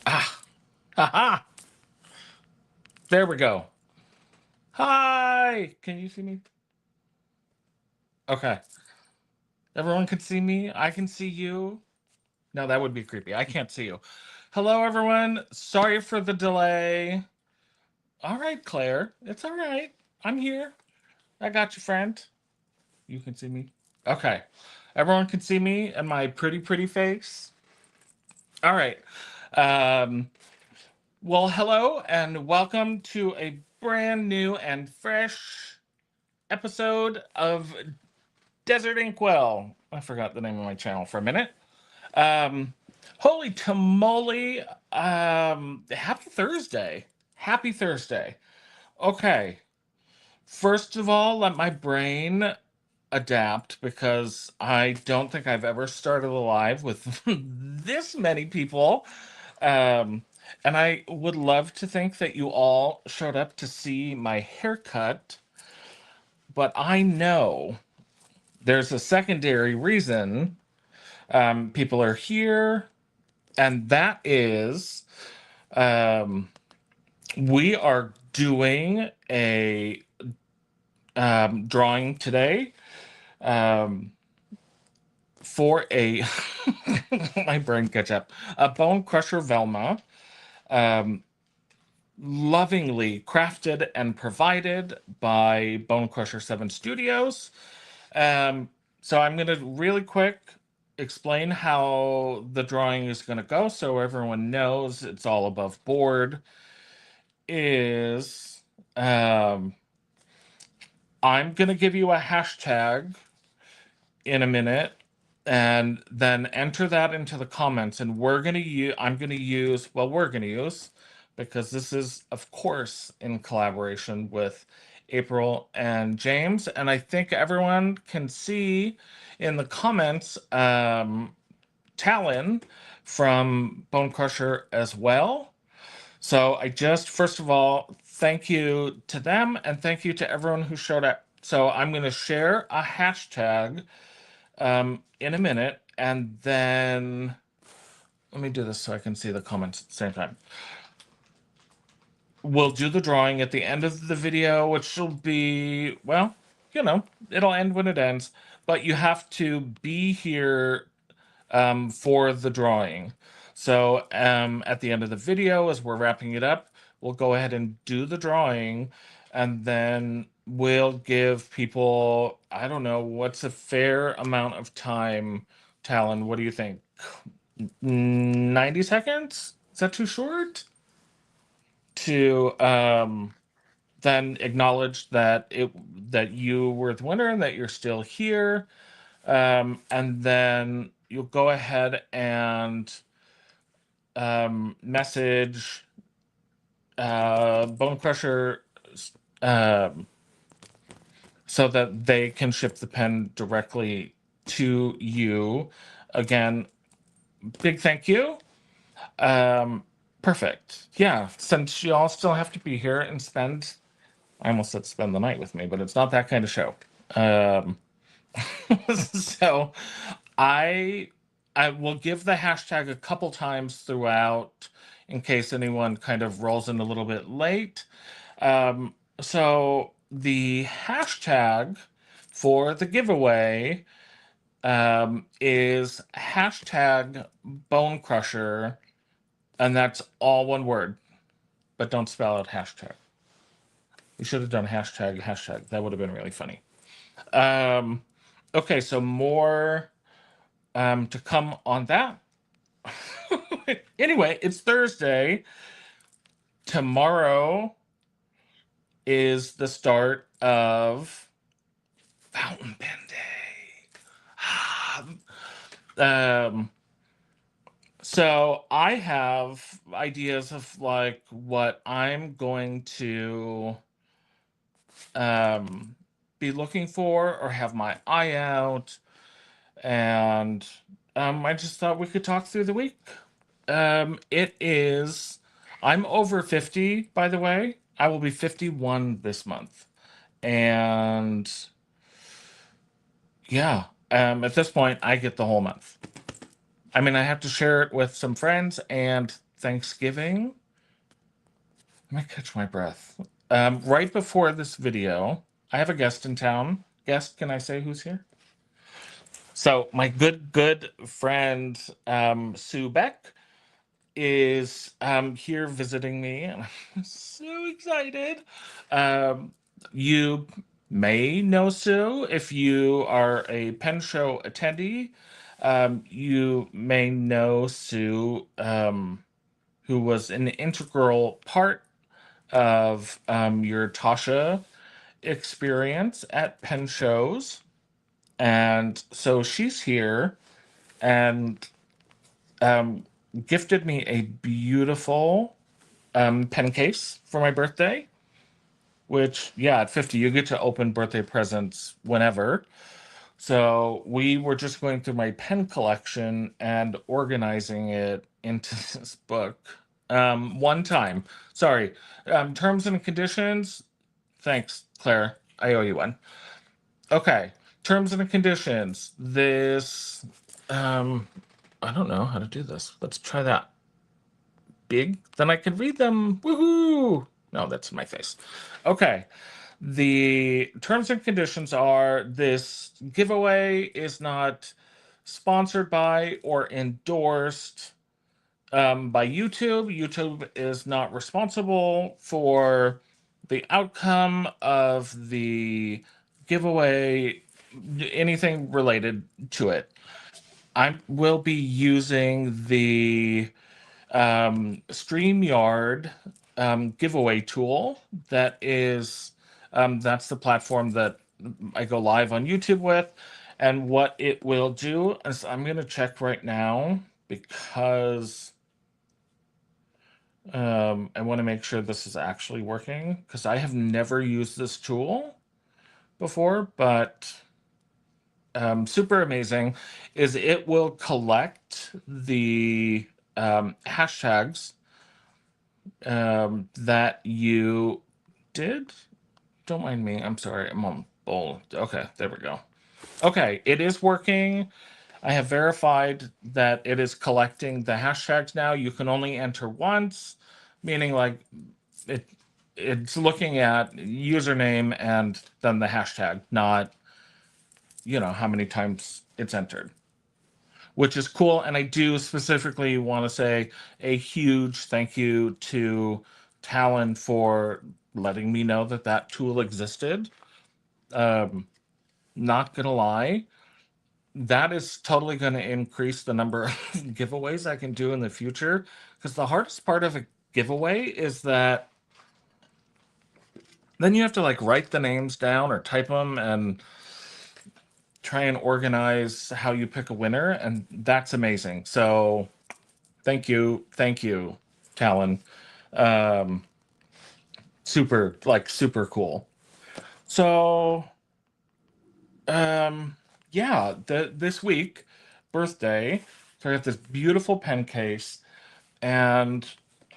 Ah, haha. There we go. Hi. Can you see me? Okay. Everyone can see me. I can see you. No, that would be creepy. I can't see you. Hello, everyone. Sorry for the delay. All right, Claire. It's all right. I'm here. I got you, friend. You can see me. Okay. Everyone can see me and my pretty, pretty face. All right. Um, well, hello and welcome to a brand new and fresh episode of Desert Inkwell. I forgot the name of my channel for a minute. Um, Holy tamale! Happy Thursday! Happy Thursday! Okay, first of all, let my brain adapt because I don't think I've ever started a live with this many people. Um, and I would love to think that you all showed up to see my haircut, but I know there's a secondary reason people are here, and that is um, we are doing a drawing today um, for a my brain catch up a Bone Crusher Velma, um, lovingly crafted and provided by Bonecrusher7 Studios. So I'm going to really quick explain how the drawing is going to go so everyone knows it's all above board. Is I'm going to give you a hashtag in a minute and then enter that into the comments, and we're going to use I'm going to use well we're going to use, because this is of course in collaboration with April and James, and I think everyone can see in the comments Talon from Bone Crusher as well. So I just, first of all, thank you to them and thank you to everyone who showed up. So I'm going to share a hashtag in a minute, and then let me do this so I can see the comments at the same time. We'll do the drawing at the end of the video, which will be, well, it'll end when it ends, but you have to be here for the drawing. So at the end of the video, as we're wrapping it up, we'll go ahead and do the drawing, and then we'll give people, I don't know, what's a fair amount of time. Talon, what do you think? 90 seconds? Is that too short? To then acknowledge that you were the winner and that you're still here. And then you'll go ahead and message Bone Crusher um, so that they can ship the pen directly to you. Again, big thank you. Perfect. Yeah, since you all still have to be here and I almost said spend the night with me, but it's not that kind of show. Um, so I I will give the hashtag a couple times throughout in case anyone kind of rolls in a little bit late. So the hashtag for the giveaway is hashtag Bone Crusher, and that's all one word, but don't spell out hashtag. You should have done hashtag. That would have been really funny. Um, okay, so more to come on that. Anyway, it's Thursday. Tomorrow is the start of Fountain Pen Day. So I have ideas of like what I'm going to be looking for or have my eye out, and I just thought we could talk through the week. It is. I'm over 50, by the way. I will be 51 this month. And yeah, at this point, I get the whole month. I mean, I have to share it with some friends, and Thanksgiving. Let me catch my breath. Right before this video, I have a guest in town. Guest, can I say who's here? So my good friend Sue Beck is here visiting me, and I'm so excited. Um, you may know Sue if you are a pen show attendee. You may know Sue, who was an integral part of your Tasha experience at pen shows. And so she's here and um, gifted me a beautiful pen case for my birthday, which, yeah, at 50, you get to open birthday presents whenever. So we were just going through my pen collection and organizing it into this book. One time. Sorry. Terms and conditions. Thanks, Claire. I owe you one. Okay. Terms and conditions. This, um, I don't know how to do this. Let's try that. Big, then I can read them. Woohoo! No, that's my face. Okay. The terms and conditions are this giveaway is not sponsored by or endorsed by YouTube. YouTube is not responsible for the outcome of the giveaway, anything related to it. I will be using the StreamYard giveaway tool. That's the platform that I go live on YouTube with. And what it will do is I'm going to check right now because I want to make sure this is actually working because I have never used this tool before, but super amazing is it will collect the hashtags that you did. Don't mind me. I'm sorry. I'm on bowl. Okay, there we go. Okay, it is working. I have verified that it is collecting the hashtags now. You can only enter once, meaning like it it's looking at username and then the hashtag, not how many times it's entered, which is cool. And I do specifically want to say a huge thank you to Talon for letting me know that that tool existed. Um, Not gonna lie, that is totally going to increase the number of giveaways I can do in the future. Because the hardest part of a giveaway is that then you have to like write the names down or type them and try and organize how you pick a winner. And that's amazing. So thank you, Talon. Um, super cool. So yeah, this week, birthday, so I got this beautiful pen case, and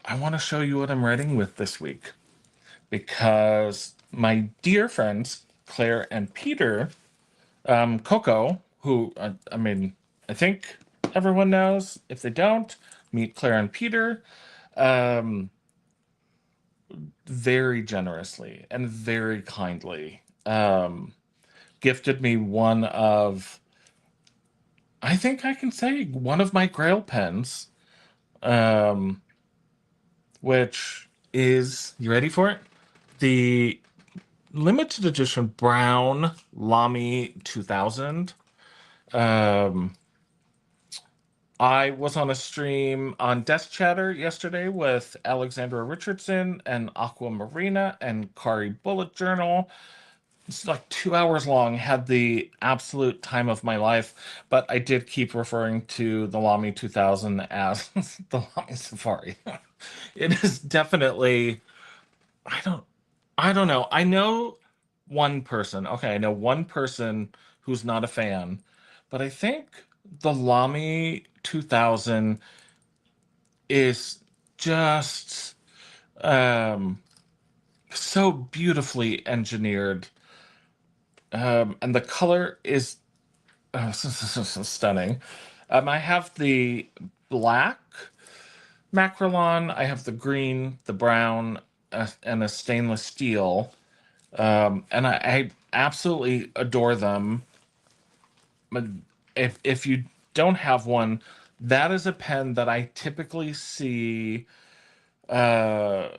I want to show you what I'm writing with this week because my dear friends Claire and Peter, Coco, who I mean, I think everyone knows. If they don't, meet Claire and Peter. Um, very generously and very kindly gifted me one of, I think I can say, one of my Grail pens, um, which is, you ready for it? The limited edition brown Lamy 2000. Um, I was on a stream on Desk Chatter yesterday with Alexandra Richardson and Aquamarina and Kari Bullet Journal. It's like 2 hours long, had the absolute time of my life, but I did keep referring to the Lamy 2000 as the Lamy Safari. It is definitely, I don't, I don't know. I know one person. Okay, I know one person who's not a fan, but I think the Lamy 2000 is just um, so beautifully engineered, and the color is stunning. I have the black Macrolon, I have the green, the brown, and a stainless steel. And I absolutely adore them. But if you don't have one, that is a pen that I typically see uh,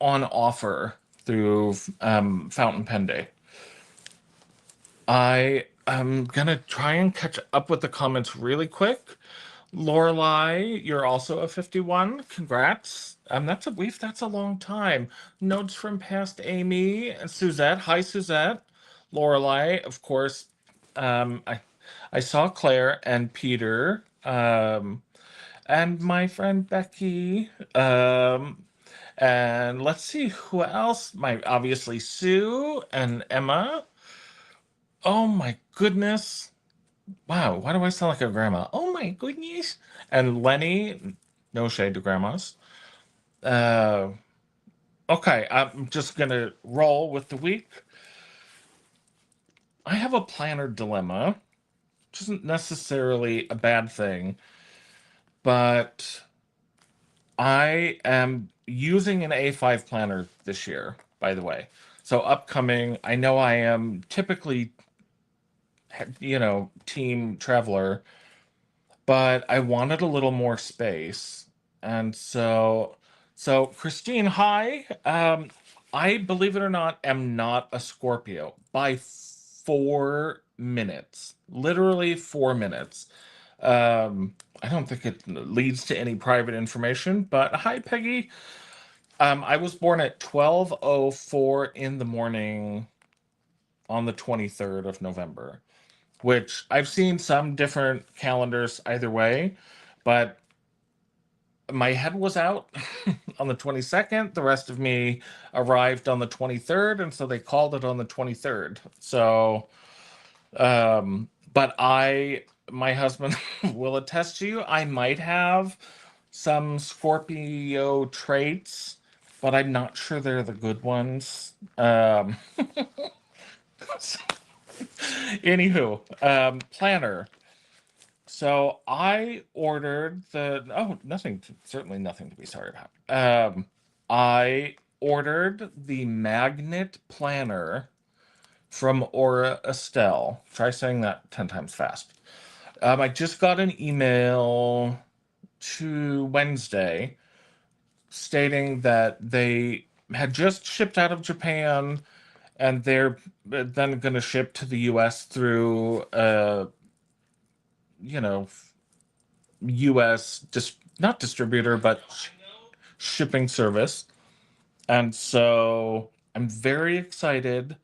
on offer through Fountain Pen Day. I am gonna try and catch up with the comments really quick. Lorelai, you're also a 51. Congrats. That's a long time. Notes from past Amy and Suzette. Hi, Suzette. Lorelai, of course. I saw Claire and Peter. And my friend Becky. And let's see who else. My obviously Sue and Emma. Oh my goodness. Wow, why do I sound like a grandma? Oh my goodness. And Lenny, no shade to grandmas. Uh, okay, I'm just gonna roll with the week. I have a planner dilemma, which isn't necessarily a bad thing, but I am using an A5 planner this year, by the way. So upcoming, I know I am typically, team traveler, but I wanted a little more space. And so Christine, hi. I, believe it or not, am not a Scorpio by 4 minutes. Literally 4 minutes. I don't think it leads to any private information, but hi, Peggy. I was born at 12:04 in the morning on the 23rd of November, which I've seen some different calendars either way, but my head was out on the 22nd. The rest of me arrived on the 23rd, and so they called it on the 23rd. So, but my husband will attest to you, I might have some Scorpio traits, but I'm not sure they're the good ones. Anywho, planner. So I ordered certainly nothing to be sorry about. I ordered the magnet planner from Aura Estelle. Try saying that 10 times fast. I just got an email to Wednesday stating that they had just shipped out of Japan and they're then going to ship to the US through you know, US not distributor, but shipping service. And so I'm very excited,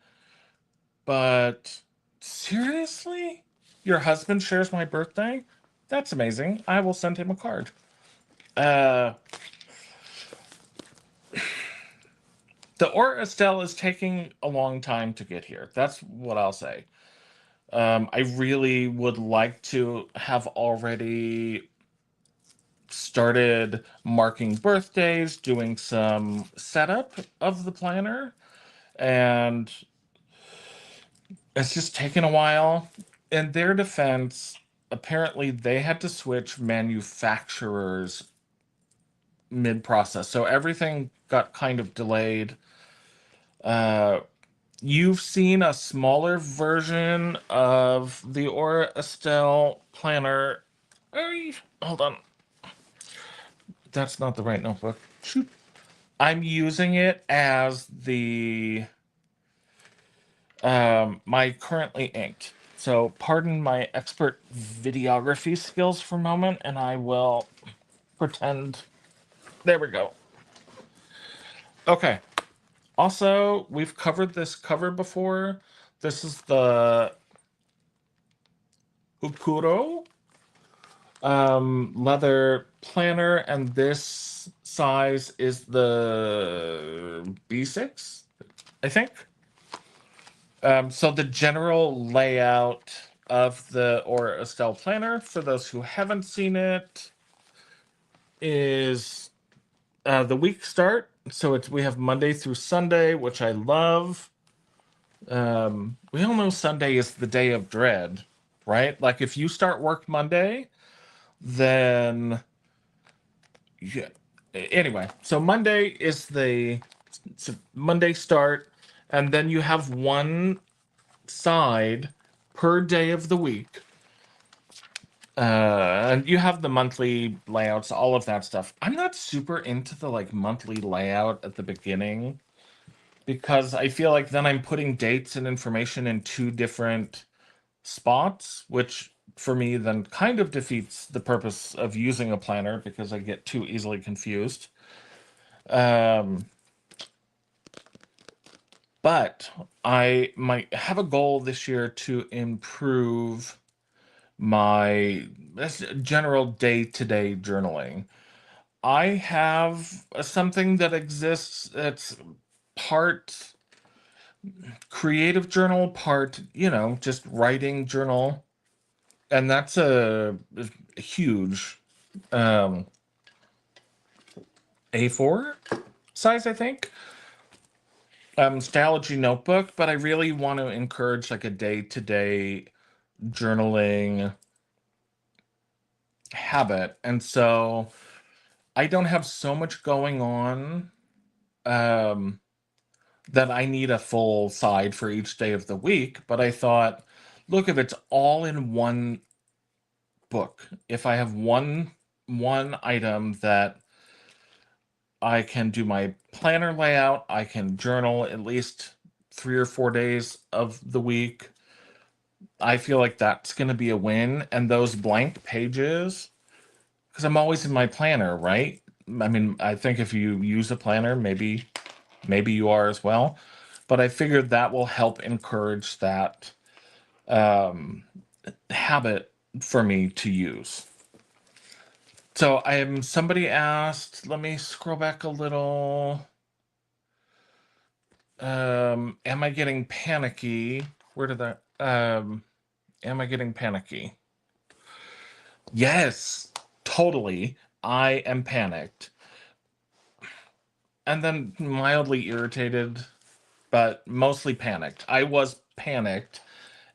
but seriously? Your husband shares my birthday? That's amazing. I will send him a card. Uh, the Or Estelle is taking a long time to get here. That's what I'll say. I really would like to have already started marking birthdays, doing some setup of the planner, and it's just taken a while. In their defense, apparently they had to switch manufacturers mid-process, so everything got kind of delayed. Uh, you've seen a smaller version of the Aura Estelle planner. Hold on. That's not the right notebook. Shoot. I'm using it as the my currently inked. So pardon my expert videography skills for a moment, and I will pretend. There we go. Okay. Also, we've covered this cover before. This is the Ukuro leather planner, and this size is the B6, I think. So the general layout of the Aura Estelle planner, for those who haven't seen it, is the week start. So we have Monday through Sunday, which I love. We all know Sunday is the day of dread, right? Like if you start work Monday, then yeah. Anyway, so Monday is the Monday start, and then you have one side per day of the week. And you have the monthly layouts, all of that stuff. I'm not super into the like monthly layout at the beginning because I feel like then I'm putting dates and information in two different spots, which for me then kind of defeats the purpose of using a planner because I get too easily confused. Um, but I might have a goal this year to improve my general day-to-day journaling. I have something that exists that's part creative journal, part, just writing journal. And that's a huge um, A4 size, I think. Stylogy notebook, but I really want to encourage like a day-to-day journaling habit. And so I don't have so much going on um, that I need a full side for each day of the week. But I thought, look, if it's all in one book, if I have one item that I can do my planner layout, I can journal at least 3 or 4 days of the week. I feel like that's going to be a win. And those blank pages, because I'm always in my planner, right? I mean, I think if you use a planner, maybe you are as well. But I figured that will help encourage that um, habit for me to use. So somebody asked, let me scroll back a little. Am I getting panicky? Where did that am I getting panicky? Yes, totally. I am panicked. And then mildly irritated, but mostly panicked. I was panicked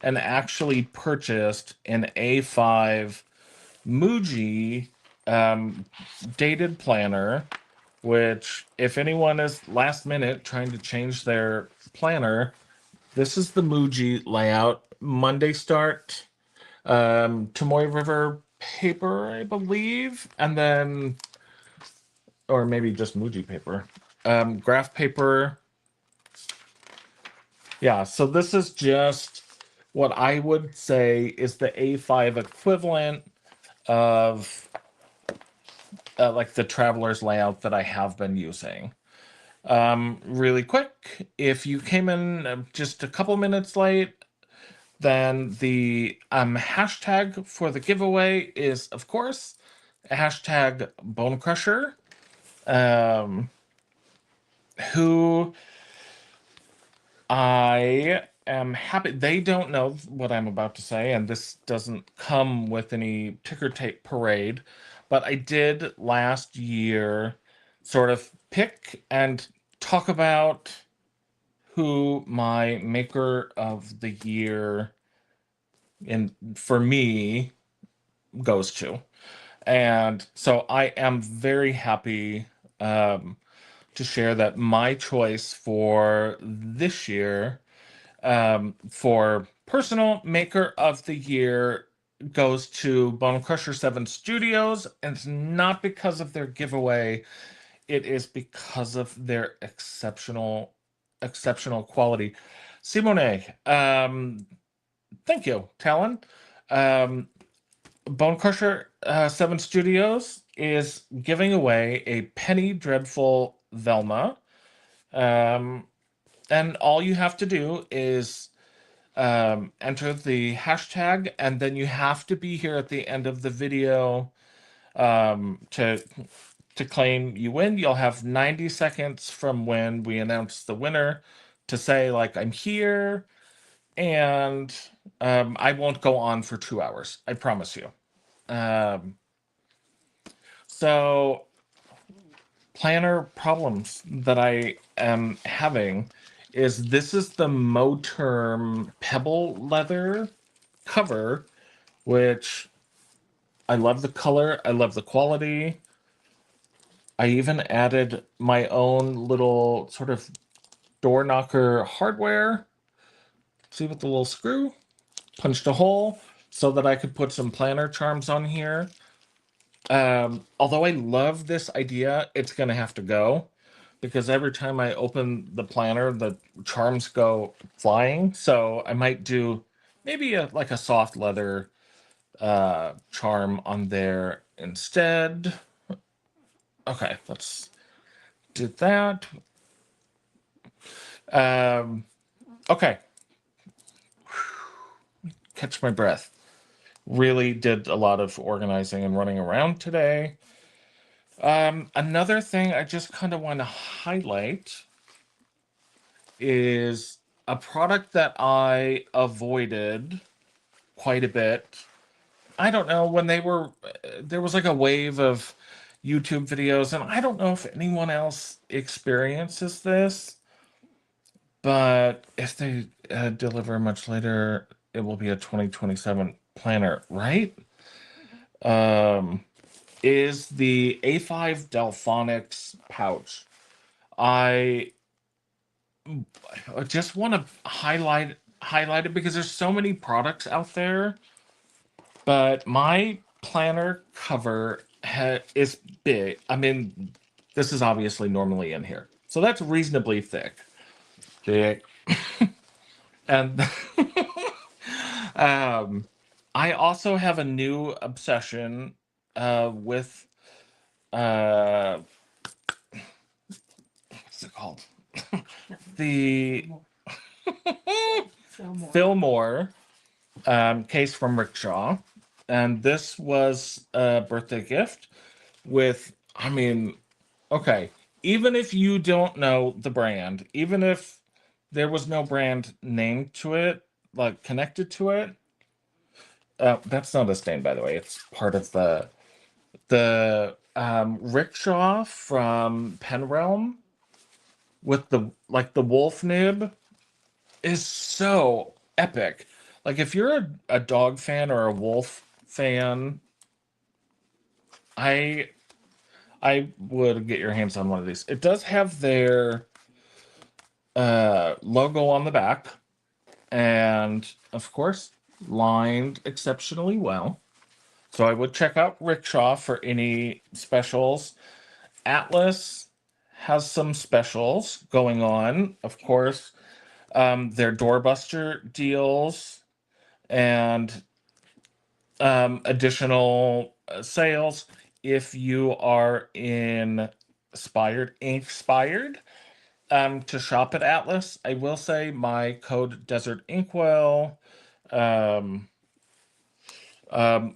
and actually purchased an A5 Muji um, dated planner, which, if anyone is last minute trying to change their planner, this is the Muji layout. Monday start, Tomoe River paper, I believe, and then, or maybe just Muji paper, graph paper. Yeah, so this is just what I would say is the A5 equivalent of like the traveler's layout that I have been using. Really quick, if you came in just a couple minutes late, then the hashtag for the giveaway is, of course, hashtag Bonecrusher, um, who I am happy. They don't know what I'm about to say, and this doesn't come with any ticker tape parade, but I did last year sort of pick and talk about who my maker of the year for me goes to. And so I am very happy to share that my choice for this year for personal maker of the year goes to Bonecrusher7 Studios, and it's not because of their giveaway. It is because of their exceptional quality. Simone, thank you, Talon. Um, Bonecrusher 7 Studios is giving away a Penny Dreadful Velma. Um, and all you have to do is enter the hashtag, and then you have to be here at the end of the video to claim you win. You'll have 90 seconds from when we announce the winner to say, like, I'm here, and I won't go on for 2 hours. I promise you. So, planner problems that I am having is this is the Moterm Pebble leather cover, which I love the color. I love the quality. I even added my own little sort of door knocker hardware. See, with the little screw, punched a hole so that I could put some planner charms on here. Although I love this idea, it's going to have to go because every time I open the planner, the charms go flying. So I might do maybe like a soft leather charm on there instead. Okay, let's do that. Okay, catch my breath. Really did a lot of organizing and running around today. Another thing I just kind of want to highlight is a product that I avoided quite a bit. I don't know, when there was like a wave of YouTube videos, and I don't know if anyone else experiences this, but if they deliver much later, it will be a 2027 planner, right? Is the A5 Delphonics pouch. I just want to highlight it because there's so many products out there, but my planner cover is big. I mean, this is obviously normally in here, so that's reasonably thick. Thick. And I also have a new obsession with what's it called? The Fillmore case from Rickshaw. And this was a birthday gift with, I mean, okay, even if you don't know the brand, even if there was no brand name to it, like connected to it, that's not a stain, by the way. It's part of the rickshaw from Penrealm with the wolf nib is so epic. Like if you're a dog fan or a wolf fan, I would get your hands on one of these. It does have their logo on the back, and of course, lined exceptionally well. So I would check out Rickshaw for any specials. Atlas has some specials going on, of course. Their doorbuster deals and additional sales if you are inspired to shop at Atlas. I will say my code Desert Inkwell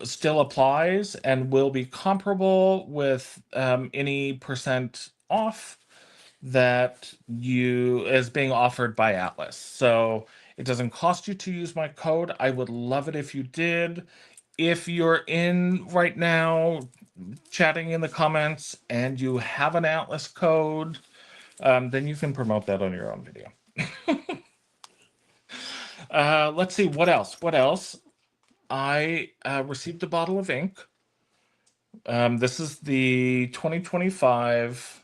still applies and will be comparable with any percent off that is being offered by Atlas. So it doesn't cost you to use my code. I would love it if you did. If you're in right now chatting in the comments and you have an Atlas code, then you can promote that on your own video. Let's see, what else? What else? I received a bottle of ink. This is the 2025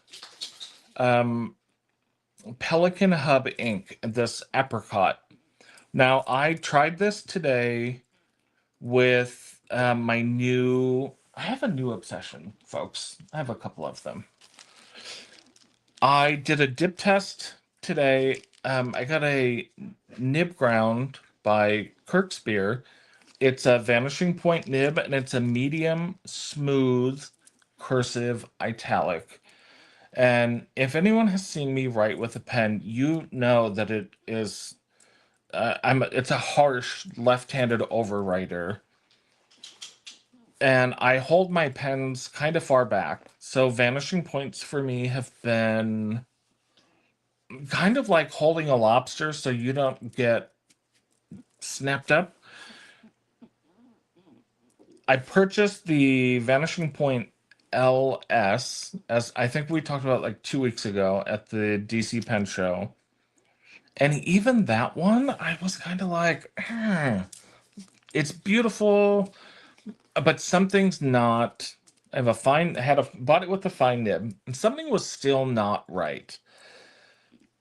Pelican Hub ink, this apricot. Now, I tried this today with I have a new obsession, folks. I have a couple of them. I did a dip test today. I got a nib ground by Kirkspear. It's a vanishing point nib, and it's a medium smooth cursive italic. And if anyone has seen me write with a pen, you know that it is it's a harsh left-handed overwriter. And I hold my pens kind of far back. So vanishing points for me have been kind of like holding a lobster so you don't get snapped up. I purchased the Vanishing Point LS, as I think we talked about like 2 weeks ago at the DC Pen Show. And even that one, I was kind of like, it's beautiful. but something's not. I have a fine had a bought it with a fine nib, and something was still not right.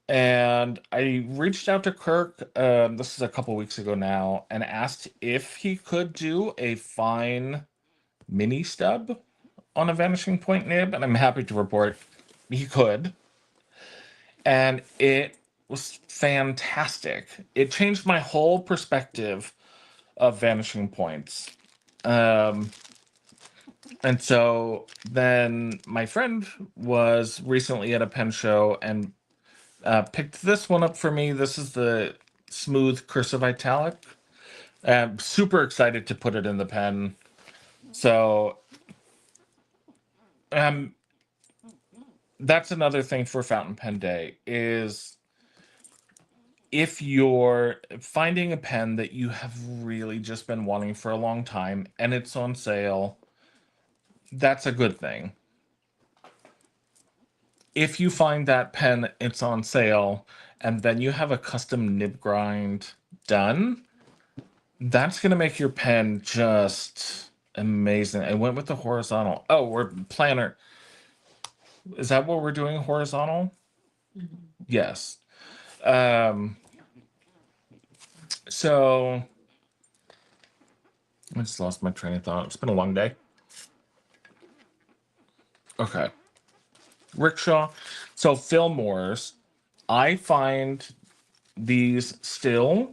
And I reached out to Kirk. This is a couple weeks ago now, and asked if he could do a fine mini stub on a vanishing point nib, and I'm happy to report he could, and it was fantastic. It changed my whole perspective of vanishing points. Um, and so then my friend was recently at a pen show and picked this one up for me. This is the smooth cursive italic. I'm super excited to put it in the pen. So um, that's another thing for Fountain Pen Day is if you're finding a pen that you have really just been wanting for a long time and it's on sale, that's a good thing. If you find that pen, it's on sale, and then you have a custom nib grind done, that's going to make your pen just amazing. I went with the horizontal. Oh, we're planner. Is that what we're doing? Horizontal? Yes. Um, so I just lost my train of thought. It's been a long day. Okay. Rickshaw. So Fillmore's, I find these still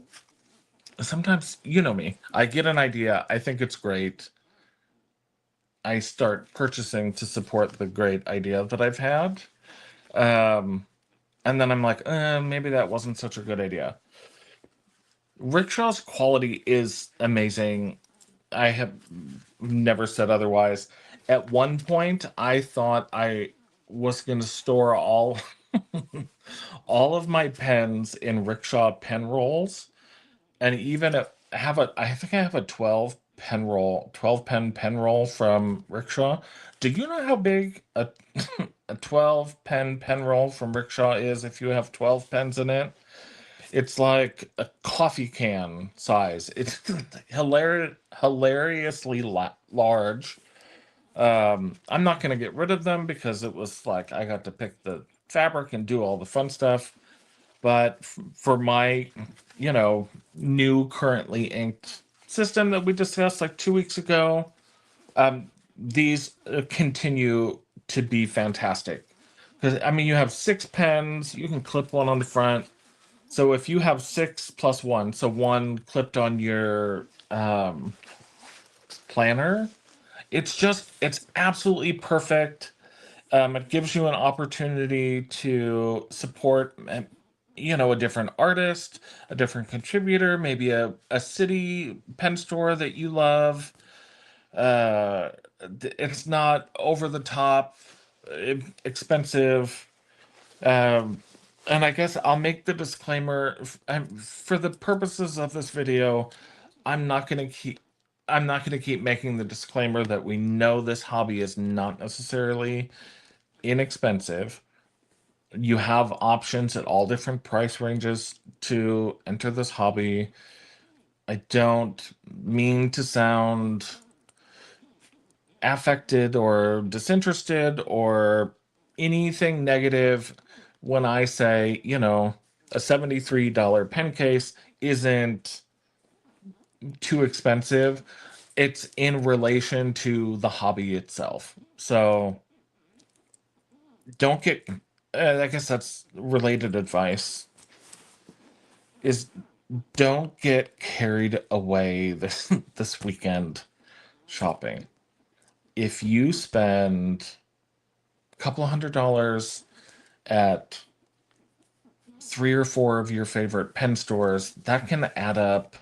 sometimes, you know me, I get an idea, I think it's great. I start purchasing to support the great idea that I've had. Um, and then I'm like, maybe that wasn't such a good idea. Rickshaw's quality is amazing. I have never said otherwise. At one point, I thought I was going to store all of my pens in Rickshaw pen rolls, and even I think I have a 12 pen roll from Rickshaw. Do you know how big a 12 pen roll from Rickshaw is if you have 12 pens in it? It's like a coffee can size. It's hilariously large. I'm not going to get rid of them because it was like I got to pick the fabric and do all the fun stuff. But for my, you know, new currently inked system that we discussed like 2 weeks ago, these continue to be fantastic. Because, I mean, you have 6 pens, you can clip one on the front. So if you have 6 plus 1, so one clipped on your planner, it's absolutely perfect. It gives you an opportunity to support, a different artist, a different contributor, maybe a city pen store that you love. Uh, it's not over the top, expensive. Um, and I guess I'll make the disclaimer for the purposes of this video. I'm not going to keep. I'm not going to keep making the disclaimer that we know this hobby is not necessarily inexpensive. You have options at all different price ranges to enter this hobby. I don't mean to sound affected or disinterested or anything negative when I say, a $73 pen case isn't too expensive. It's in relation to the hobby itself. So don't get, I guess that's related advice, is don't get carried away this weekend shopping. If you spend a couple of $100 at 3 or 4 of your favorite pen stores, that can add up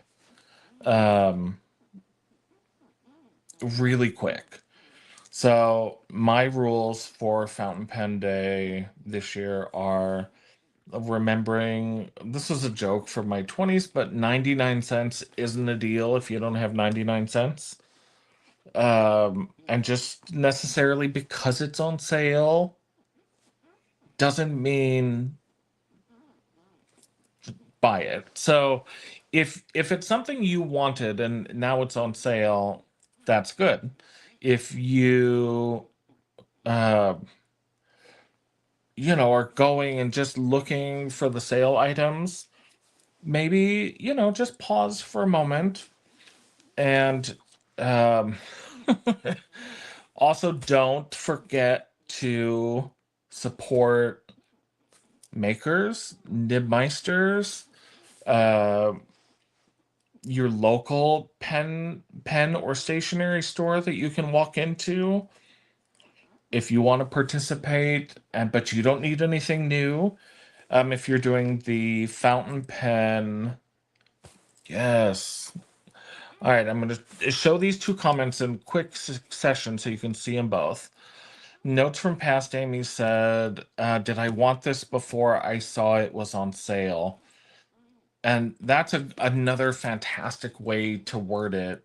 um, really quick. So my rules for Fountain Pen Day this year are remembering this was a joke from my 20s, but 99 cents isn't a deal if you don't have 99 cents. And just necessarily because it's on sale doesn't mean buy it. So if it's something you wanted and now it's on sale, that's good. If you, uh, are going and just looking for the sale items, maybe, just pause for a moment and um, also don't forget to support makers, nibmeisters, uh, your local pen or stationery store that you can walk into if you want to participate, and but you don't need anything new. If you're doing the fountain pen, yes. All right, I'm going to show these two comments in quick succession so you can see them both. Notes from past Amy said, did I want this before I saw it was on sale? And that's another fantastic way to word it,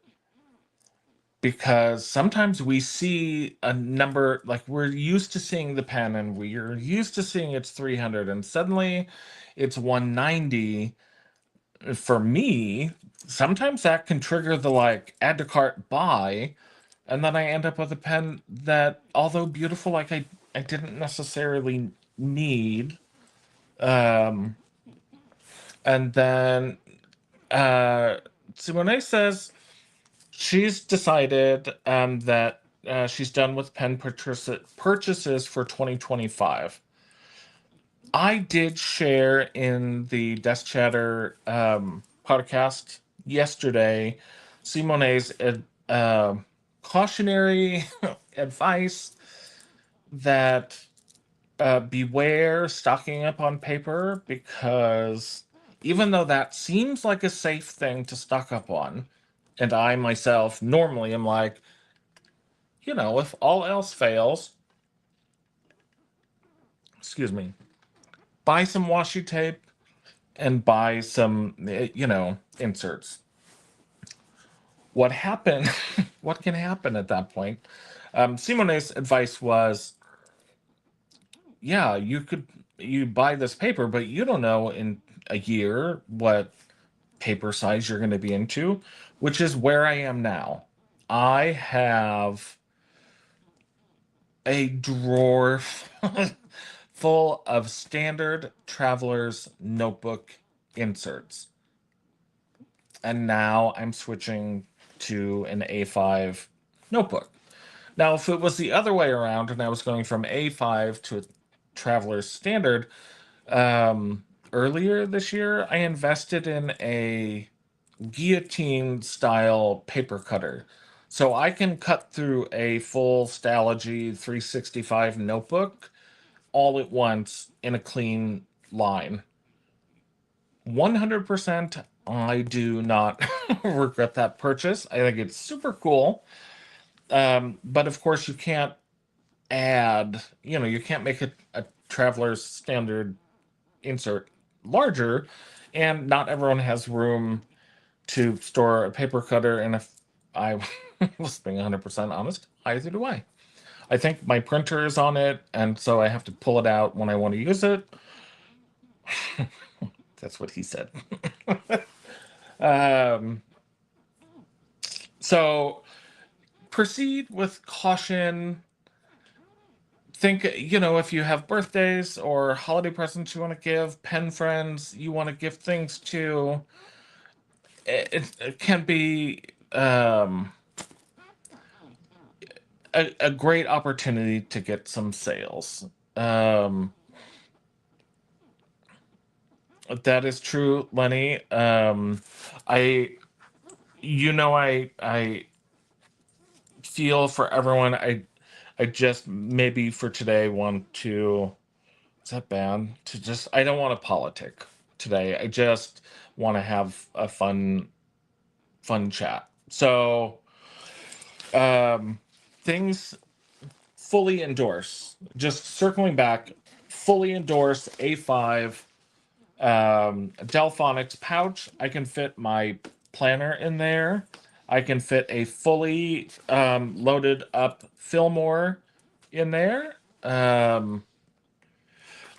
because sometimes we see a number, like we're used to seeing the pen and we're used to seeing it's 300 and suddenly it's 190. For me, sometimes that can trigger the like add to cart buy, and then I end up with a pen that, although beautiful, like I didn't necessarily need. Um, and then Simone says she's decided that she's done with pen purchases for 2025. I did share in the Desk Chatter podcast yesterday Simone's cautionary advice that beware stocking up on paper, because even though that seems like a safe thing to stock up on, and I myself normally am like, if all else fails, excuse me, buy some washi tape and buy some, inserts. What happened? What can happen at that point? Simone's advice was, yeah, you buy this paper, but you don't know in a year what paper size you're going to be into, which is where I am now. I have a drawer full of standard traveler's notebook inserts. And now I'm switching to an A5 notebook. Now, if it was the other way around and I was going from A5 to a traveler's standard, earlier this year, I invested in a guillotine style paper cutter. So I can cut through a full Stalogy 365 notebook all at once in a clean line. 100%, I do not regret that purchase. I think it's super cool. But of course, you can't you can't make a traveler's standard insert larger, and not everyone has room to store a paper cutter. And if I was being 100% honest, either do I. I think my printer is on it, and so I have to pull it out when I want to use it. That's what he said. um, so proceed with caution. Think, if you have birthdays or holiday presents you want to give, pen friends you want to give things to, it can be a great opportunity to get some sales. That is true, Lenny. I, I feel for everyone. I just maybe for today want to. Is that bad? I don't want to politic today. I just want to have a fun chat. So, things fully endorse. Just circling back, fully endorse A5 Delphonics pouch. I can fit my planner in there. I can fit a fully loaded up Fillmore in there. And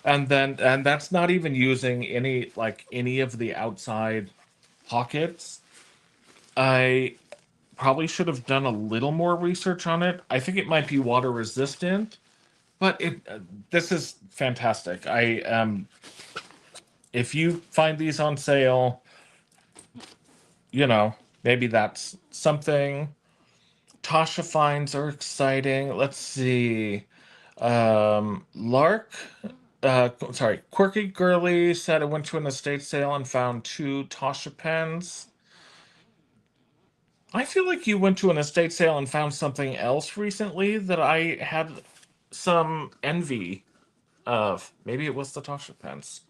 that's not even using any of the outside pockets. I Probably should have done a little more research on it. I think it might be water resistant, but this is fantastic. If you find these on sale, you know, maybe that's something. Tasha finds are exciting. Let's see. Lark, sorry, Quirky Girly said I went to an estate sale and found two Tasha pens. I feel like you went to an estate sale and found something else recently that I had some envy of. Maybe it was the Tasha pens.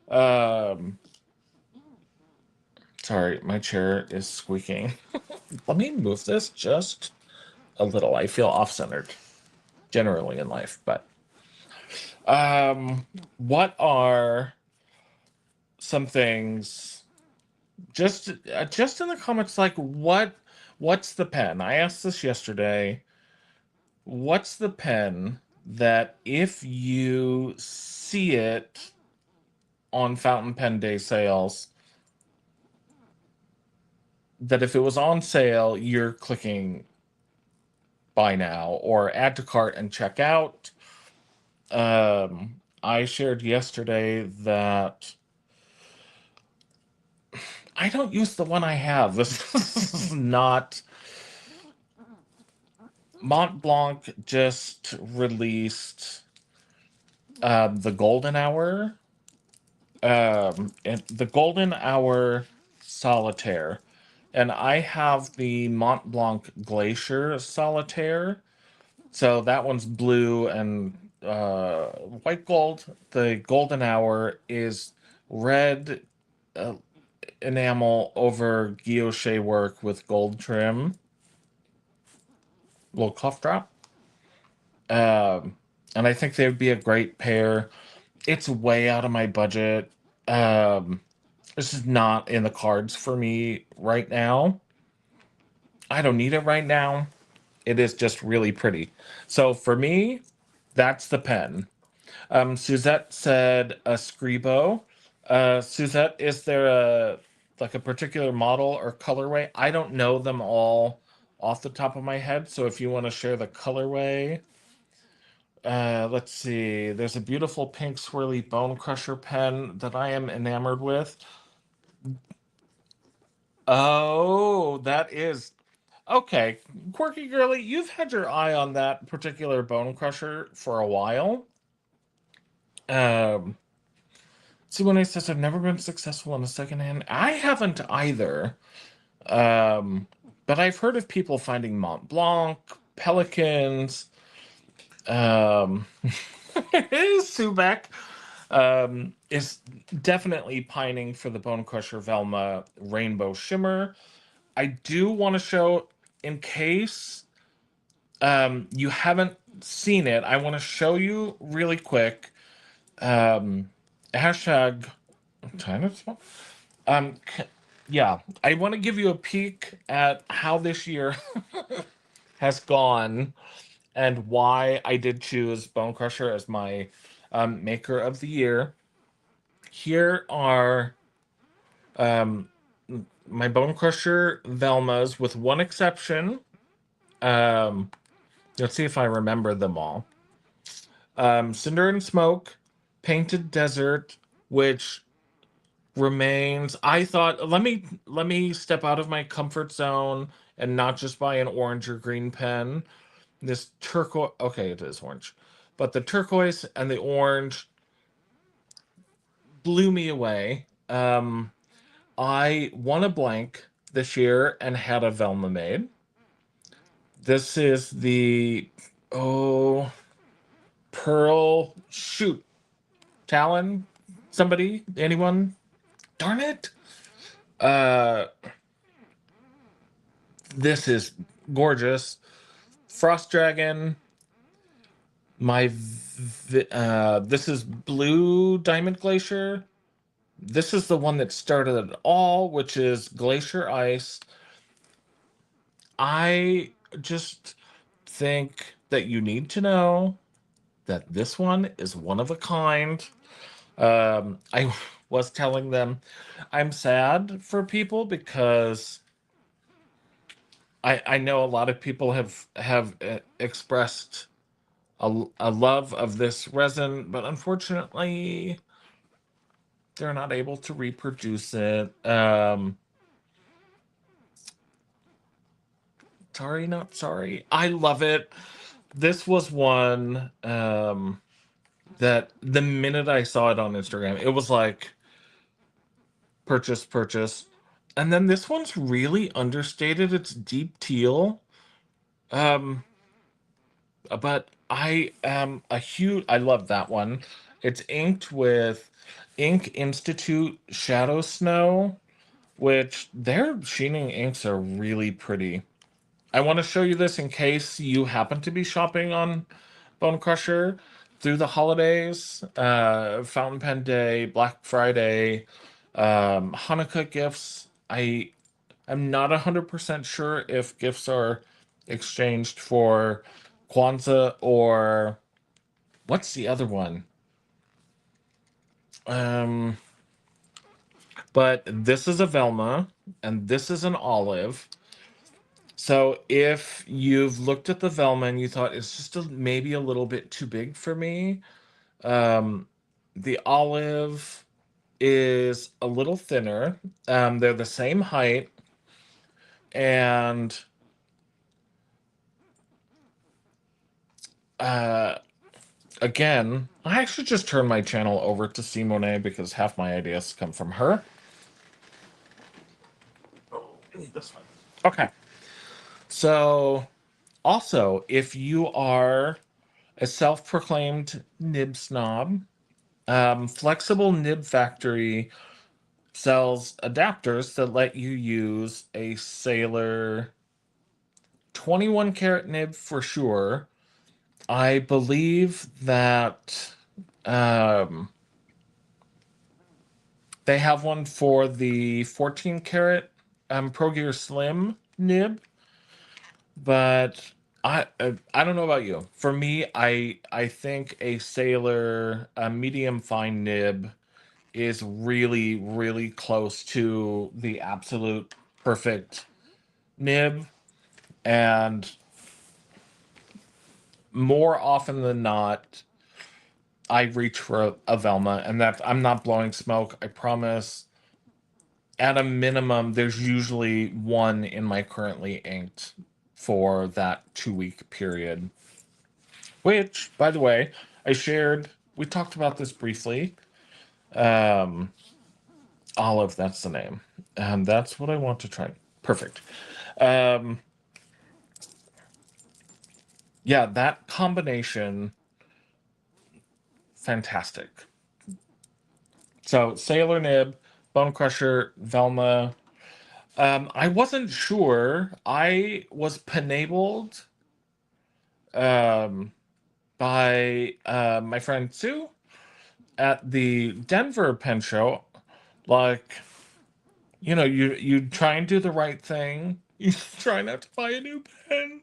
Um, Sorry, my chair is squeaking. Let me move this just a little. I feel off-centered generally in life, but what are some things just in the comments like what's the pen? I asked this yesterday. What's the pen that if you see it on fountain pen day sales, that if it was on sale, you're clicking buy now or add to cart and check out? I shared yesterday that I don't use the one I have. This is not. Mont Blanc just released the Golden Hour, and the Golden Hour Solitaire, and I have the Mont Blanc Glacier Solitaire. So that one's blue and white gold. The Golden Hour is red uh, enamel over guilloche work with gold trim. Little cough drop. Um, and I think they would be a great pair. It's way out of my budget. Um, this is not in the cards for me right now. I don't need it right now. It is just really pretty. So for me, that's the pen. Suzette said a Scribo. Suzette, is there a particular model or colorway? I don't know them all off the top of my head. So if you want to share the colorway, let's see. There's a beautiful pink swirly Bonecrusher pen that I am enamored with. Oh, that is okay. Quirky Girly, you've had your eye on that particular Bonecrusher for a while. Um, Simone says, I've never been successful in a secondhand. I haven't either. Um, but I've heard of people finding Mont Blanc, Pelicans, um, Subec, is definitely pining for the Bonecrusher Velma Rainbow Shimmer. I do want to show, in case you haven't seen it, I want to show you really quick. Hashtag China. Um, yeah, I want to give you a peek at how this year has gone and why I did choose Bonecrusher as my maker of the year. Here are um, my Bonecrusher Velmas, with one exception. Um, let's see if I remember them all. Cinder and Smoke, Painted Desert, which remains. I thought let me step out of my comfort zone and not just buy an orange or green pen. This turquoise, okay, it is orange, but the turquoise and the orange blew me away. I won a blank this year and had a Velma made. This is the Pearl, shoot, Talon, somebody, anyone, darn it. Uh, this is gorgeous. Frost Dragon. This is Blue Diamond Glacier. This is the one that started it all, which is Glacier Ice. I just think that you need to know that this one is one of a kind. I was telling them I'm sad for people because I know a lot of people have expressed a love of this resin, but unfortunately, they're not able to reproduce it. Sorry, not sorry. I love it. This was one that the minute I saw it on Instagram, it was like purchase, purchase. And then this one's really understated. It's deep teal. Um, but I am a huge, I love that one. It's inked with Ink Institute Shadow Snow, which their sheening inks are really pretty. I want to show you this in case you happen to be shopping on Bone Crusher through the holidays, Fountain Pen Day, Black Friday, Hanukkah gifts. I'm not 100% sure if gifts are exchanged for Kwanzaa or what's the other one? Um, but this is a Velma and this is an Olive. So if you've looked at the Velma and you thought it's just maybe a little bit too big for me, um, the Olive is a little thinner. They're the same height, and uh, again, I actually just turned my channel over to Simone because half my ideas come from her. Oh, I need this one. Okay. So, also, if you are a self-proclaimed nib snob, Flexible Nib Factory sells adapters that let you use a Sailor 21 karat nib for sure. I believe that um, they have one for the 14 karat Pro Gear Slim nib, but I don't know about you. For me, I think a Sailor medium fine nib is really really close to the absolute perfect nib, and more often than not I reach for a Velma, and that I'm not blowing smoke, I promise. At a minimum, there's usually one in my currently inked for that 2 week period. Which, by the way, I shared. We talked about this briefly. Um, Olive, that's the name, and that's what I want to try. Perfect. Um, yeah, that combination, fantastic. So Sailor Nib, Bone Crusher, Velma. I wasn't sure. I was penabled um, by my friend Sue at the Denver pen show. Like, you try and do the right thing. You try not to buy a new pen,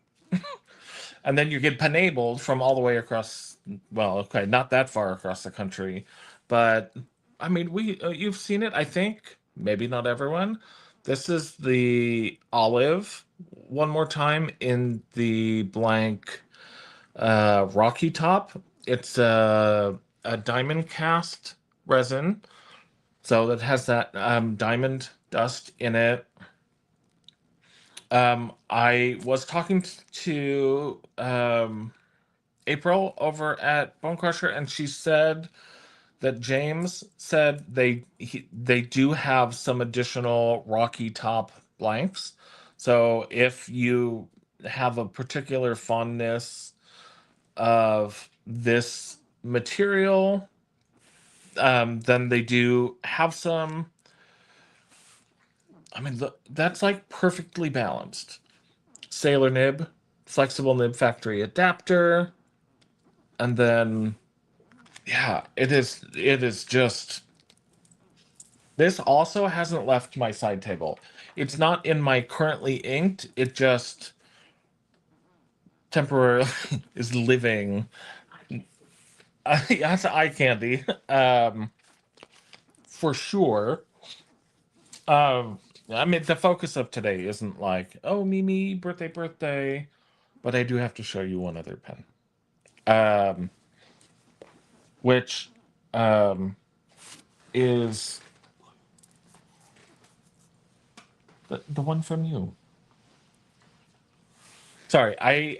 and then you get penabled from all the way across. Well, okay, not that far across the country, but I mean, you've seen it. I think maybe not everyone. This is the Olive. One more time in the blank Rocky Top. It's a diamond cast resin, so that has that diamond dust in it. I was talking to April over at Bonecrusher, and she said that James said they do have some additional Rocky Top blanks. So if you have a particular fondness of this material, then they do have some. I mean, that's like perfectly balanced. Sailor nib, flexible nib factory adapter, and then yeah, it is just. This also hasn't left my side table. It's not in my currently inked. It just temporarily is living. That's eye candy, for sure. I mean, the focus of today isn't like, oh, Mimi, birthday, birthday, but I do have to show you one other pen, um, which um, is the one from you. Sorry, I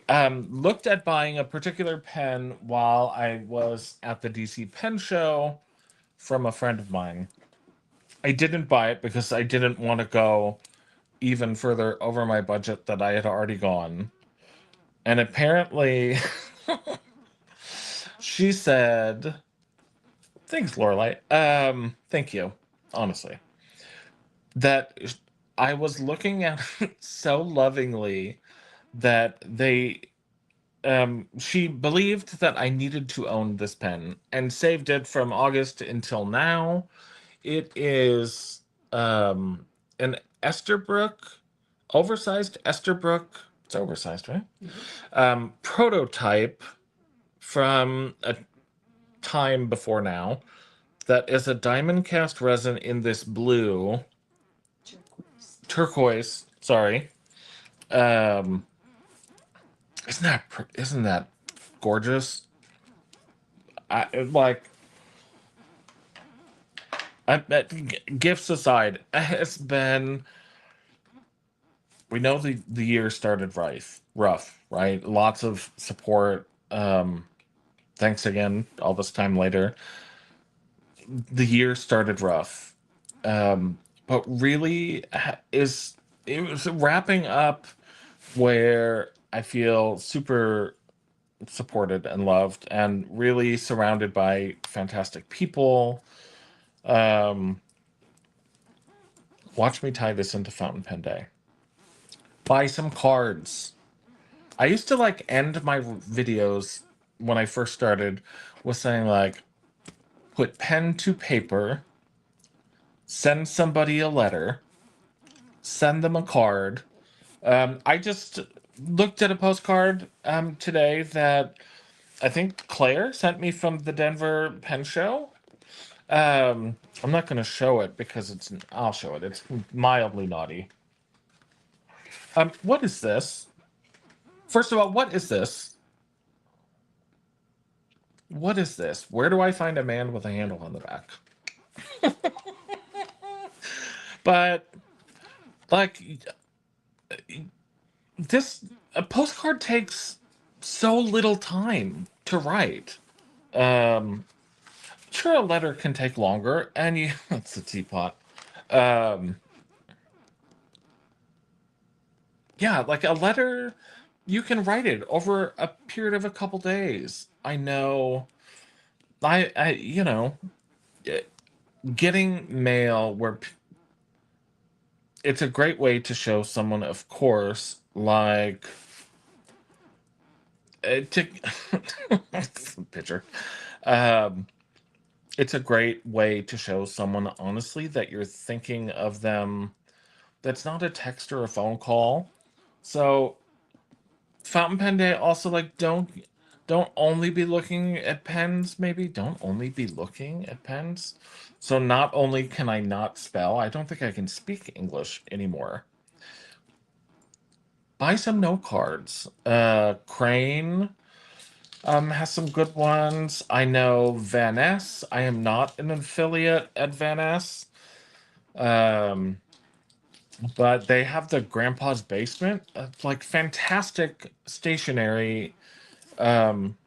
looked at buying a particular pen while I was at the DC Pen Show from a friend of mine. I didn't buy it because I didn't want to go even further over my budget that I had already gone. And apparently, she said, "Thanks, Lorelai. Thank you, honestly." That I was looking at it so lovingly that she believed that I needed to own this pen and saved it from August until now. It is an Esterbrook, oversized Esterbrook. It's oversized, right? Prototype from a time before now that is a diamond cast resin in this blue turquoise. Sorry. Um, isn't that gorgeous? Like gifts aside, it's been. We know the year started rough, right? Lots of support. Thanks again. All this time later, the year started rough, but really is it was wrapping up where I feel super supported and loved, and really surrounded by fantastic people. Um, Watch me tie this into Fountain Pen Day. Buy some cards. I used to like end my videos when I first started with saying like, put pen to paper, send somebody a letter, send them a card. I just looked at a postcard today that I think Claire sent me from the Denver Pen Show. I'm not going to show it because I'll show it. It's mildly naughty. What is this? First of all, what is this? What is this? Where do I find a man with a handle on the back? But like this, a postcard takes so little time to write. Um, sure, a letter can take longer, and you that's a teapot. Um, yeah, like a letter, you can write it over a period of a couple days. I know. Eh, getting mail it's a great way to show someone, of course, like to picture. Um, it's a great way to show someone honestly that you're thinking of them. That's not a text or a phone call. So fountain pen day also, like, don't only be looking at pens. Maybe don't only be looking at pens. So not only can I not spell, I don't think I can speak English anymore. Buy some note cards. Crane has some good ones. I know Van Ness. I am not an affiliate at Van Ness. Um, but they have the Grandpa's Basement, like fantastic stationery. Um,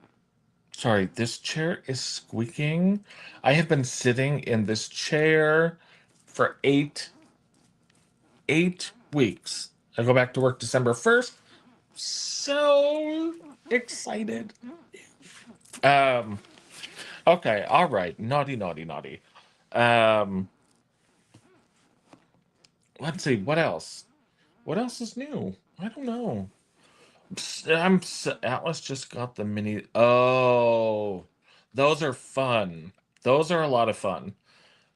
Sorry, this chair is squeaking. I have been sitting in this chair for eight weeks. I go back to work December 1st. So excited. Um, okay, all right. Naughty, naughty, naughty. Um, let's see, what else? What else is new? I don't know. Atlas just got the mini. Oh, those are fun. Those are a lot of fun.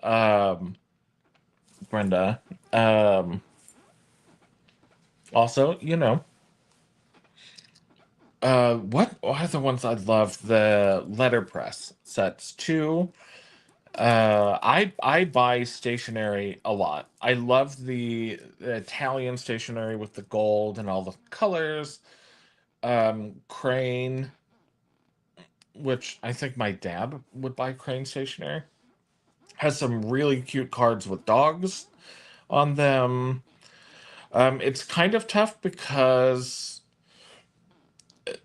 Um, Brenda. Um, Also, what are the ones I love? The letterpress sets too. I buy stationery a lot. I love the Italian stationery with the gold and all the colors. Crane, which I think my dad would buy Crane stationery, has some really cute cards with dogs on them. It's kind of tough because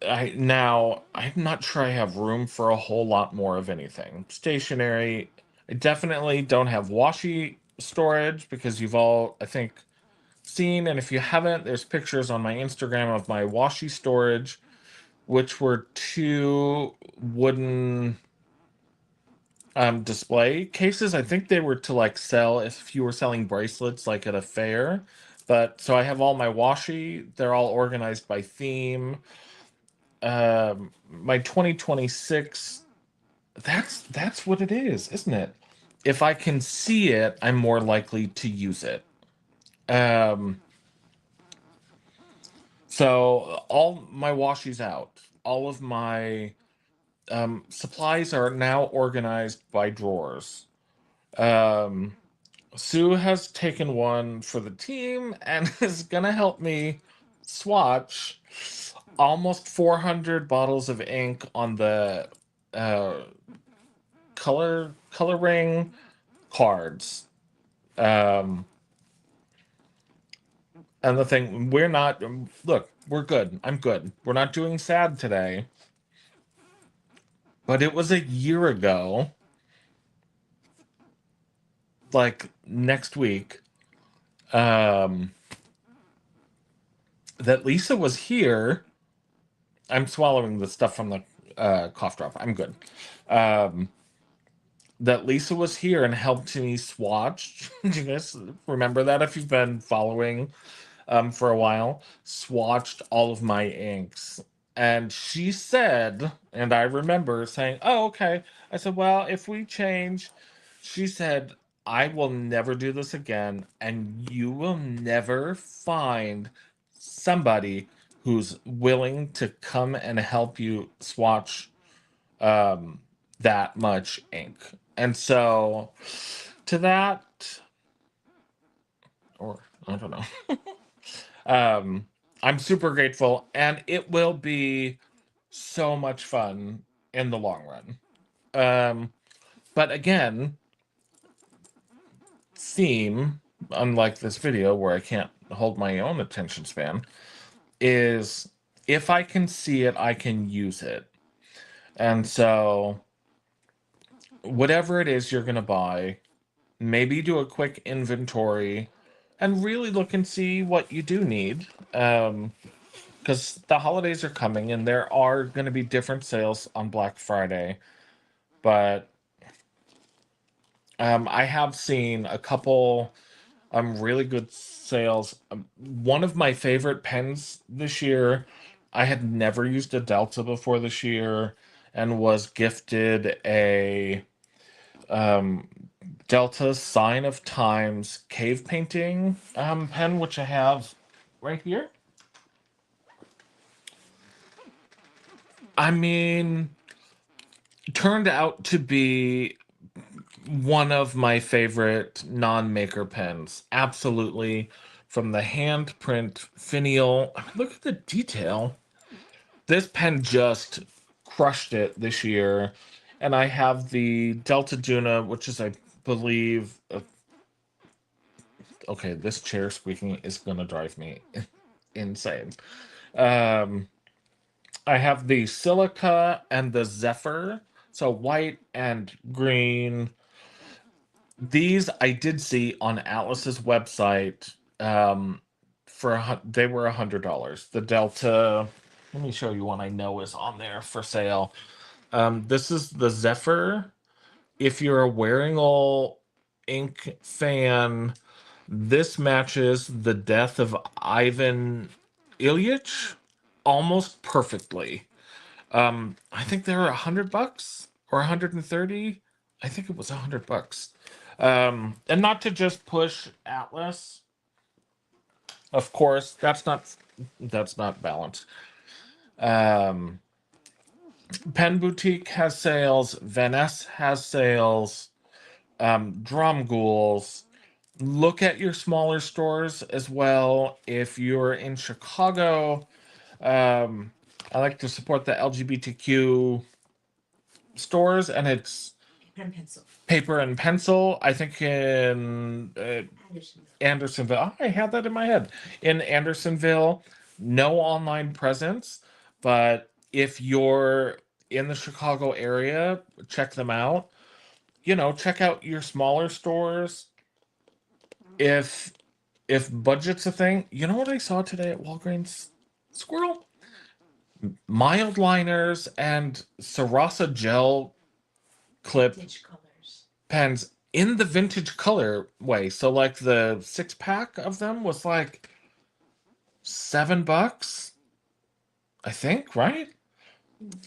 I'm not sure I have room for a whole lot more of anything. Stationery, I definitely don't have washi storage because you've all, I think, seen, and if you haven't, there's pictures on my Instagram of my washi storage, which were two wooden display cases. I think they were to like sell if you were selling bracelets like at a fair. But so I have all my washi, they're all organized by theme. My 2026, that's what it is, isn't it? If I can see it, I'm more likely to use it. Um, so all my washi's out. All of my supplies are now organized by drawers. Um, Sue has taken one for the team and is gonna help me swatch almost 400 bottles of ink on the uh, coloring cards. Um, and the thing, we're not, look, we're good. I'm good. We're not doing sad today. But it was a year ago, like next week, um, that Lisa was here. I'm swallowing the stuff from the cough drop. I'm good. Um, that Lisa was here and helped me swatch. Do you guys remember that if you've been following for a while, swatched all of my inks. And she said, and I remember saying, "Oh, okay." I said, "Well, if we change," she said, "I will never do this again, and you will never find somebody who's willing to come and help you swatch um, that much ink." And so, to that, or I don't know. Um, I'm super grateful, and it will be so much fun in the long run. But again, theme, unlike this video where I can't hold my own attention span, is if I can see it, I can use it. And so, whatever it is you're going to buy, maybe do a quick inventory and really look and see what you do need. Because the holidays are coming and there are going to be different sales on Black Friday. But I have seen a couple really good sales. One of my favorite pens this year, I had never used a Delta before this year and was gifted a um, Delta Sign of Times cave painting pen, which I have right here. I mean, turned out to be one of my favorite non-maker pens. Absolutely. From the handprint finial. I mean, look at the detail. This pen just crushed it this year. And I have the Delta Duna, which is, I believe, okay, this chair squeaking is going to drive me insane. Um, I have the Silica and the Zephyr. So white and green. These I did see on Atlas's website. They were $100. The Delta. Let me show you one I know is on there for sale. This is the Zephyr. If you're a Wearing ink fan, this matches the death of Ivan Ilyich almost perfectly. I think they were $100 or 130. I think it was $100. And not to just push Atlas, of course, that's not balanced. Um, Pen Boutique has sales. Venice has sales. drum ghouls. Look at your smaller stores as well. If you're in Chicago, I like to support the LGBTQ stores, and it's Paper and pencil. paper and pencil. I think in Andersonville. Oh, I had that in my head. In Andersonville, no online presence, but if you're in the Chicago area, check them out. Check out your smaller stores. If budget's a thing, you know what I saw today at Walgreens? Squirrel. Mild liners and Sarasa gel clip Vintage colors. pens in the vintage color way. So like the 6-pack of them was like $7, I think, right?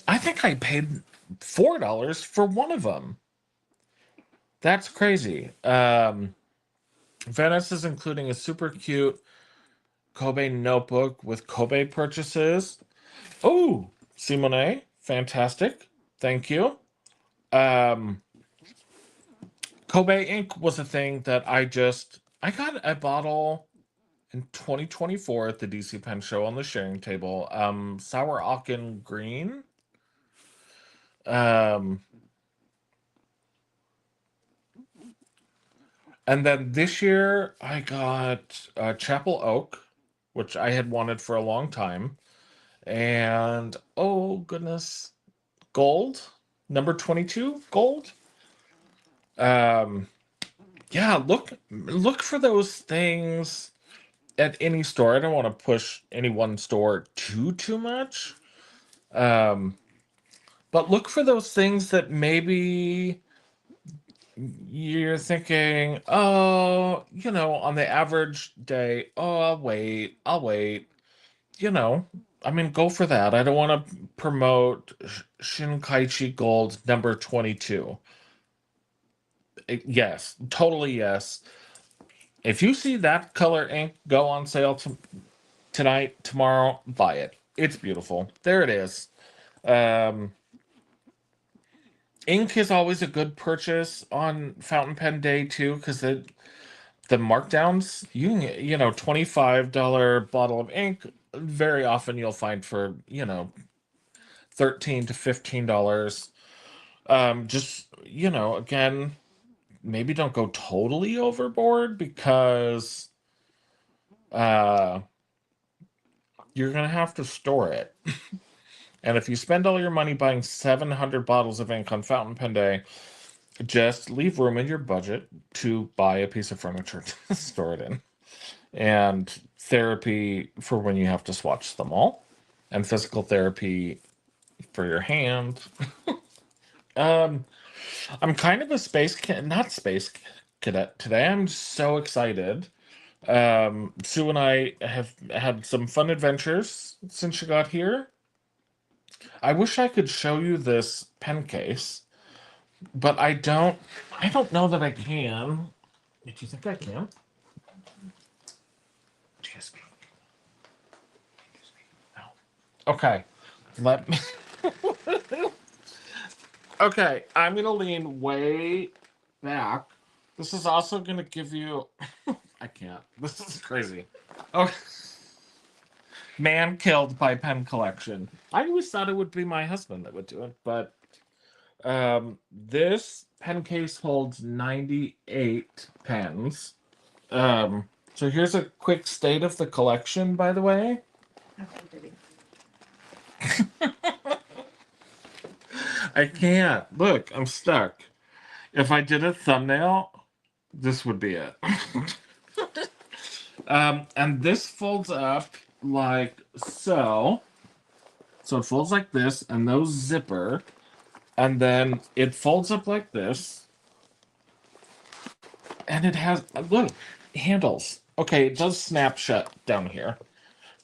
I think I paid $4 for one of them. That's crazy. Venice is including a super cute Kobe notebook with Kobe purchases. Oh, Simone, fantastic. Thank you. Kobe ink was a thing that I got a bottle in 2024 at the DC Pen Show on the sharing table. Sour Aachen Green. Um, and then this year I got Chapel Oak, which I had wanted for a long time. And oh goodness, gold, number 22, gold. Um, yeah, look for those things at any store. I don't want to push any one store too much. But look for those things that maybe you're thinking, oh, on the average day, oh, I'll wait. I mean, go for that. I don't want to promote Shinkaichi Gold number 22. Yes, totally yes. If you see that color ink go on sale tonight, tomorrow, buy it. It's beautiful. There it is. Um, ink is always a good purchase on fountain pen day too, because the markdowns, you can get, $25 bottle of ink, very often you'll find for, $13 to $15. Just, again, maybe don't go totally overboard, because uh you're gonna have to store it. And if you spend all your money buying 700 bottles of ink on fountain pen day, just leave room in your budget to buy a piece of furniture to store it in. And therapy for when you have to swatch them all, and physical therapy for your hand. um I'm kind of a not space cadet today. I'm so excited. Sue and I have had some fun adventures since you got here. I wish I could show you this pen case, but I don't know that I can. Do you think I can? Just me. No. Okay. Let me. Okay, I'm gonna lean way back. This is also gonna give you. I can't. This is crazy. Okay. Man killed by pen collection. I always thought it would be my husband that would do it, but this pen case holds 98 pens. So here's a quick state of the collection, by the way. I can't. Look, I'm stuck. If I did a thumbnail, this would be it. And this folds up like so. So it folds like this, and those zipper. And then it folds up like this. And it has, look, handles. Okay, it does snap shut down here.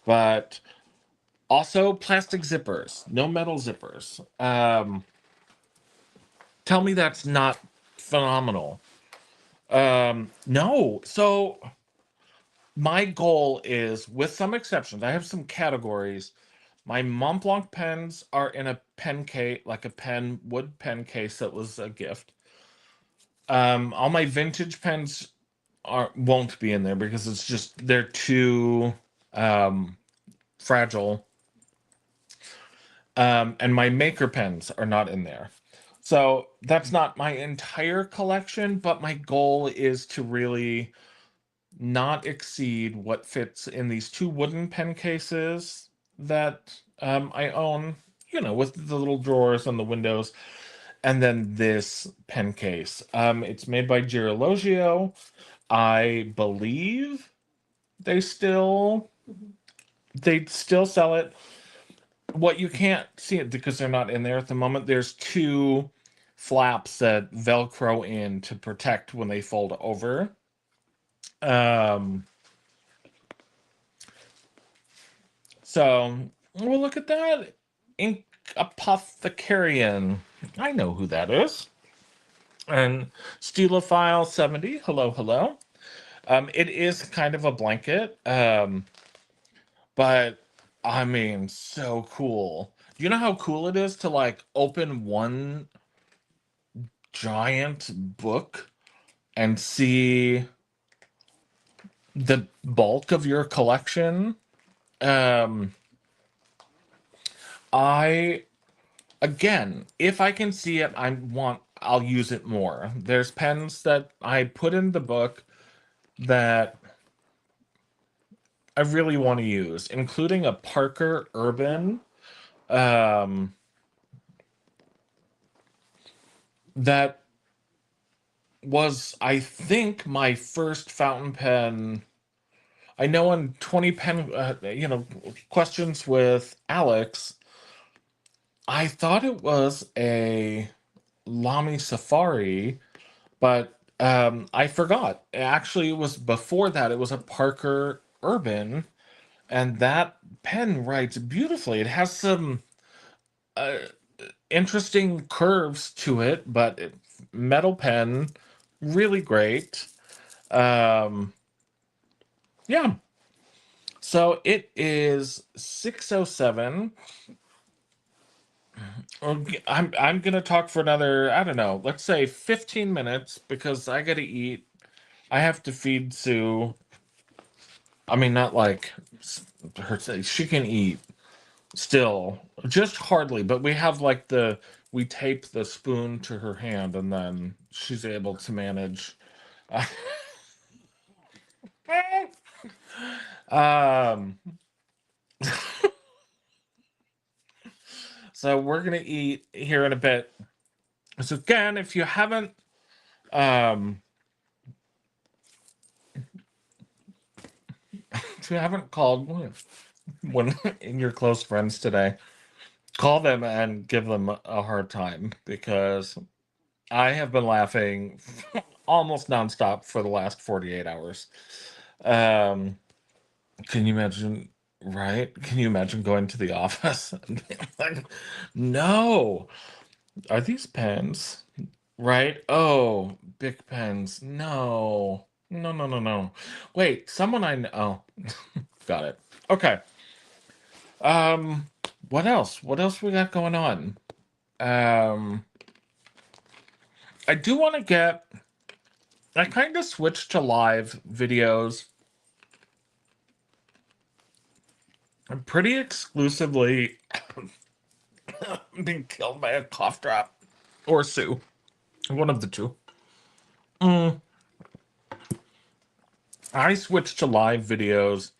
But also plastic zippers, no metal zippers. Tell me that's not phenomenal. No. So my goal is, with some exceptions, I have some categories. My Mont Blanc pens are in a pen case, like a wood pen case that was a gift. All my vintage pens won't be in there because it's just they're too um, fragile. And my maker pens are not in there. So that's not my entire collection, but my goal is to really not exceed what fits in these two wooden pen cases that I own, with the little drawers and the windows, and then this pen case. It's made by Girologio. I believe they still sell it. What you can't see it because they're not in there at the moment. There's two flaps that Velcro in to protect when they fold over. Um, so well, look at that. Ink Apothecarian. I know who that is. And Steelophile 70. Hello, hello. It is kind of a blanket. But I mean, so cool. Do you know how cool it is to like open one giant book and see the bulk of your collection? Um, I again, if I can see it, I'll use it more. There's pens that I put in the book that I really want to use, including a Parker Urban um, that was, I think, my first fountain pen. I know on 20 pen, questions with Alex, I thought it was a Lamy Safari, but I forgot. Actually, it was before that. It was a Parker Urban, and that pen writes beautifully. It has some uh, interesting curves to it, but metal pen, really great. Um, yeah. So it is 6:07. I'm gonna talk for another, I don't know, let's say 15 minutes because I gotta eat. I have to feed Sue. I mean, not like her. She can eat still, just hardly. But we tape the spoon to her hand, and then she's able to manage. um. So we're gonna eat here in a bit. So again, um, if you haven't called one in your close friends today, call them and give them a hard time because I have been laughing almost nonstop for the last 48 hours. Um, can you imagine? Right? Can you imagine going to the office and being like, "No, are these pens?" Right? Oh, big pens. No. No, no, no, no. Wait, someone I know. Oh, got it. Okay. Um, what else? What else we got going on? Um, I do want to I kind of switched to live videos pretty exclusively. Being killed by a cough drop or Sue. One of the two. Mm, I switched to live videos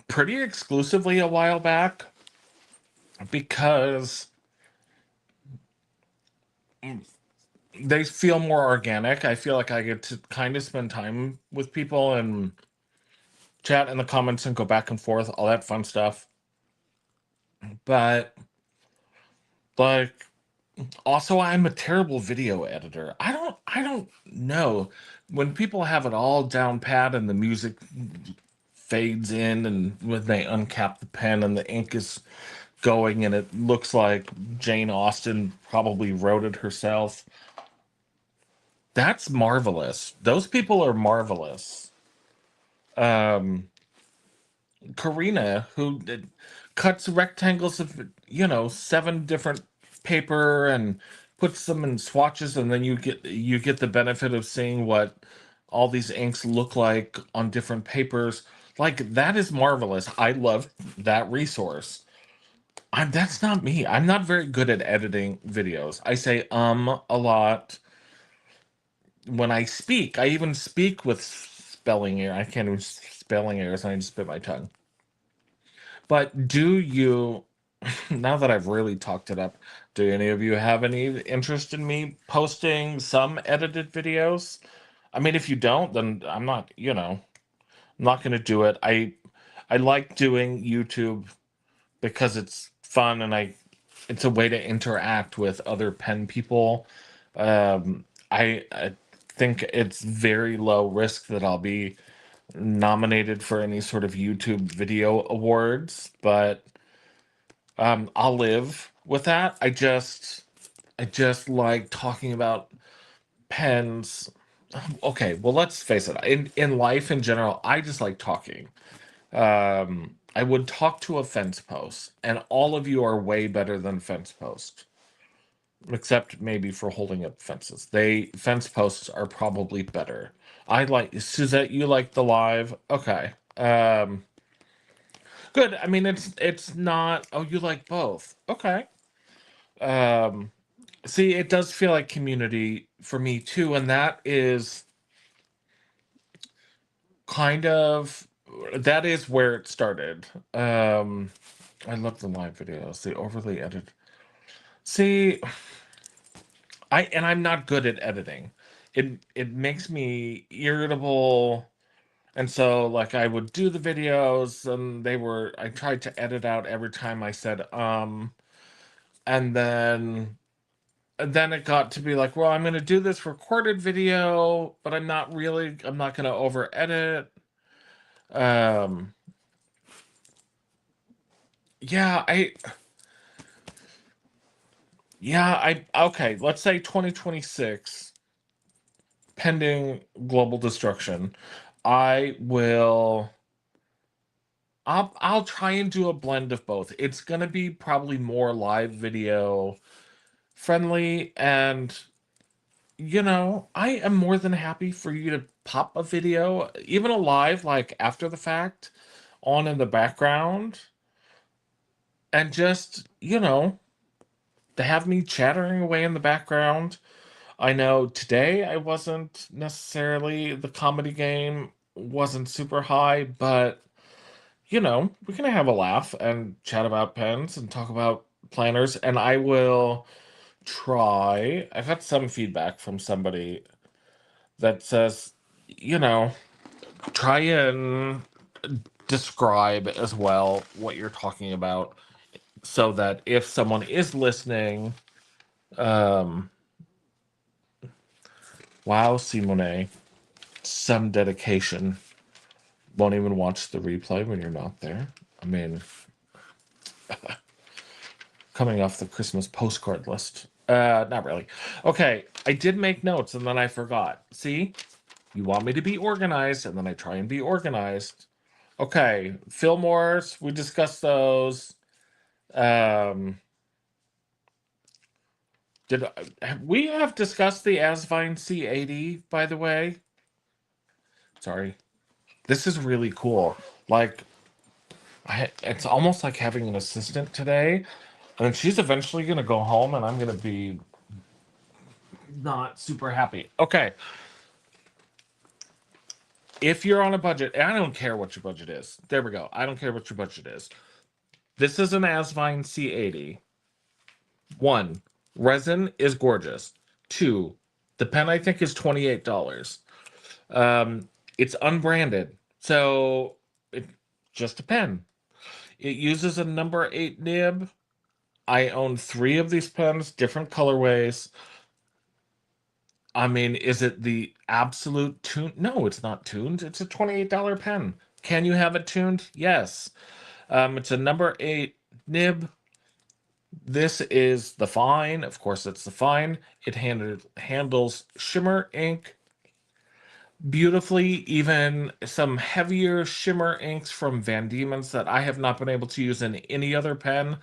pretty exclusively a while back because they feel more organic. I feel like I get to kind of spend time with people and chat in the comments and go back and forth, all that fun stuff. But like also I'm a terrible video editor. I don't know. When people have it all down pat and the music fades in and when they uncap the pen and the ink is going and it looks like Jane Austen probably wrote it herself. That's marvelous. Those people are marvelous. Um, Karina, who cuts rectangles of, seven different paper and puts them in swatches, and then you get the benefit of seeing what all these inks look like on different papers. Like, that is marvelous. I love that resource. That's not me. I'm not very good at editing videos. I say a lot when I speak. I even speak with spelling error. I can't do spelling errors, and I just bit my tongue. But do you, now that I've really talked it up, do any of you have any interest in me posting some edited videos? I mean, if you don't, then I'm not, I'm not going to do it. I like doing YouTube because it's fun, and it's a way to interact with other pen people. I think it's very low risk that I'll be nominated for any sort of YouTube video awards, but I'll live with that. I just like talking about pens. Okay, well, let's face it. In life in general, I just like talking. I would talk to a fence post, and all of you are way better than fence post, except maybe for holding up fences. Fence posts are probably better. I like Suzette. You like the live? Okay. Good. I mean, it's not. Oh, you like both? Okay. Um, See, it does feel like community for me too, and kind of that is where it started. I love the live videos, the overly edited. See, I'm not good at editing. It makes me irritable, and so like I would do the videos, and I tried to edit out every time I said and then it got to be like, well, I'm going to do this recorded video, but I'm not going to over edit. Um, yeah, okay, let's say 2026, pending global destruction. I will, I'll try and do a blend of both. It's going to be probably more live video friendly, and I am more than happy for you to pop a video, even a live, like after the fact, on in the background, and just, to have me chattering away in the background. I know today I wasn't necessarily, the comedy game wasn't super high, but, we're going to have a laugh and chat about pens and talk about planners, and I will try. I've had some feedback from somebody that says, you know, try and describe as well what you're talking about so that if someone is listening, um, wow, Simone, some dedication. Won't even watch the replay when you're not there. I mean, coming off the Christmas postcard list. Not really. Okay, I did make notes and then I forgot. See? You want me to be organized, and then I try and be organized. Okay, Fillmore's, we discussed those. Um, we have discussed the Asvine C80, by the way? Sorry. This is really cool. Like, it's almost like having an assistant today. And she's eventually going to go home, and I'm going to be not super happy. Okay. If you're on a budget, and I don't care what your budget is. There we go. I don't care what your budget is. This is an Asvine C80. One, resin is gorgeous. Two, the pen I think is $28. It's unbranded, so it's just a pen. It uses a number 8 nib. I own 3 of these pens, different colorways. I mean, is it the absolute tune? No, it's not tuned. It's a $28 pen. Can you have it tuned? Yes. It's a number 8 nib. This is the fine. Of course, it's the fine. It handles shimmer ink beautifully, even some heavier shimmer inks from Van Diemen's that I have not been able to use in any other pen.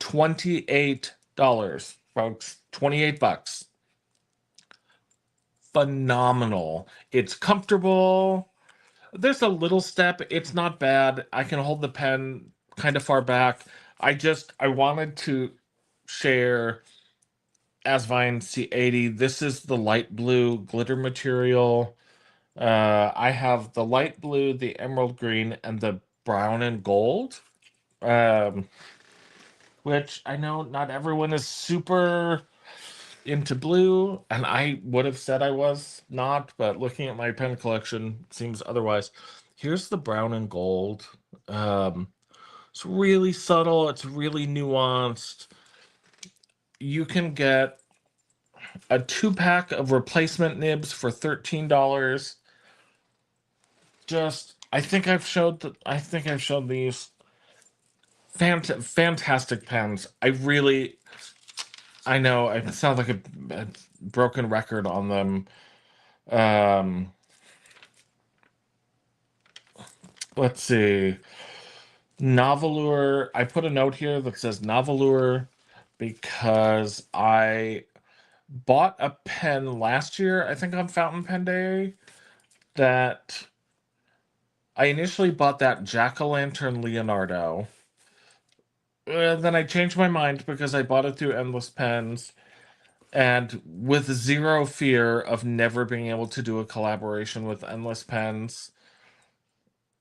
$28. folks. 28 bucks. Phenomenal. It's comfortable. There's a little step. It's not bad. I can hold the pen kind of far back. I wanted to share Asvine C80. This is the light blue glitter material. I have the light blue, the emerald green, and the brown and gold. Um, which I know not everyone is super into blue, and I would have said I was not, but looking at my pen collection seems otherwise. Here's the brown and gold. Um, it's really subtle, it's really nuanced. You can get a 2-pack of replacement nibs for $13. Just I think I've showed these fantastic pens. I know I sound like a broken record on them. Um, let's see. Novelure. I put a note here that says Novelure because I bought a pen last year, I think on Fountain Pen Day, that I initially bought that Jack-o'-lantern Leonardo. Then I changed my mind because I bought it through Endless Pens, and with zero fear of never being able to do a collaboration with Endless Pens.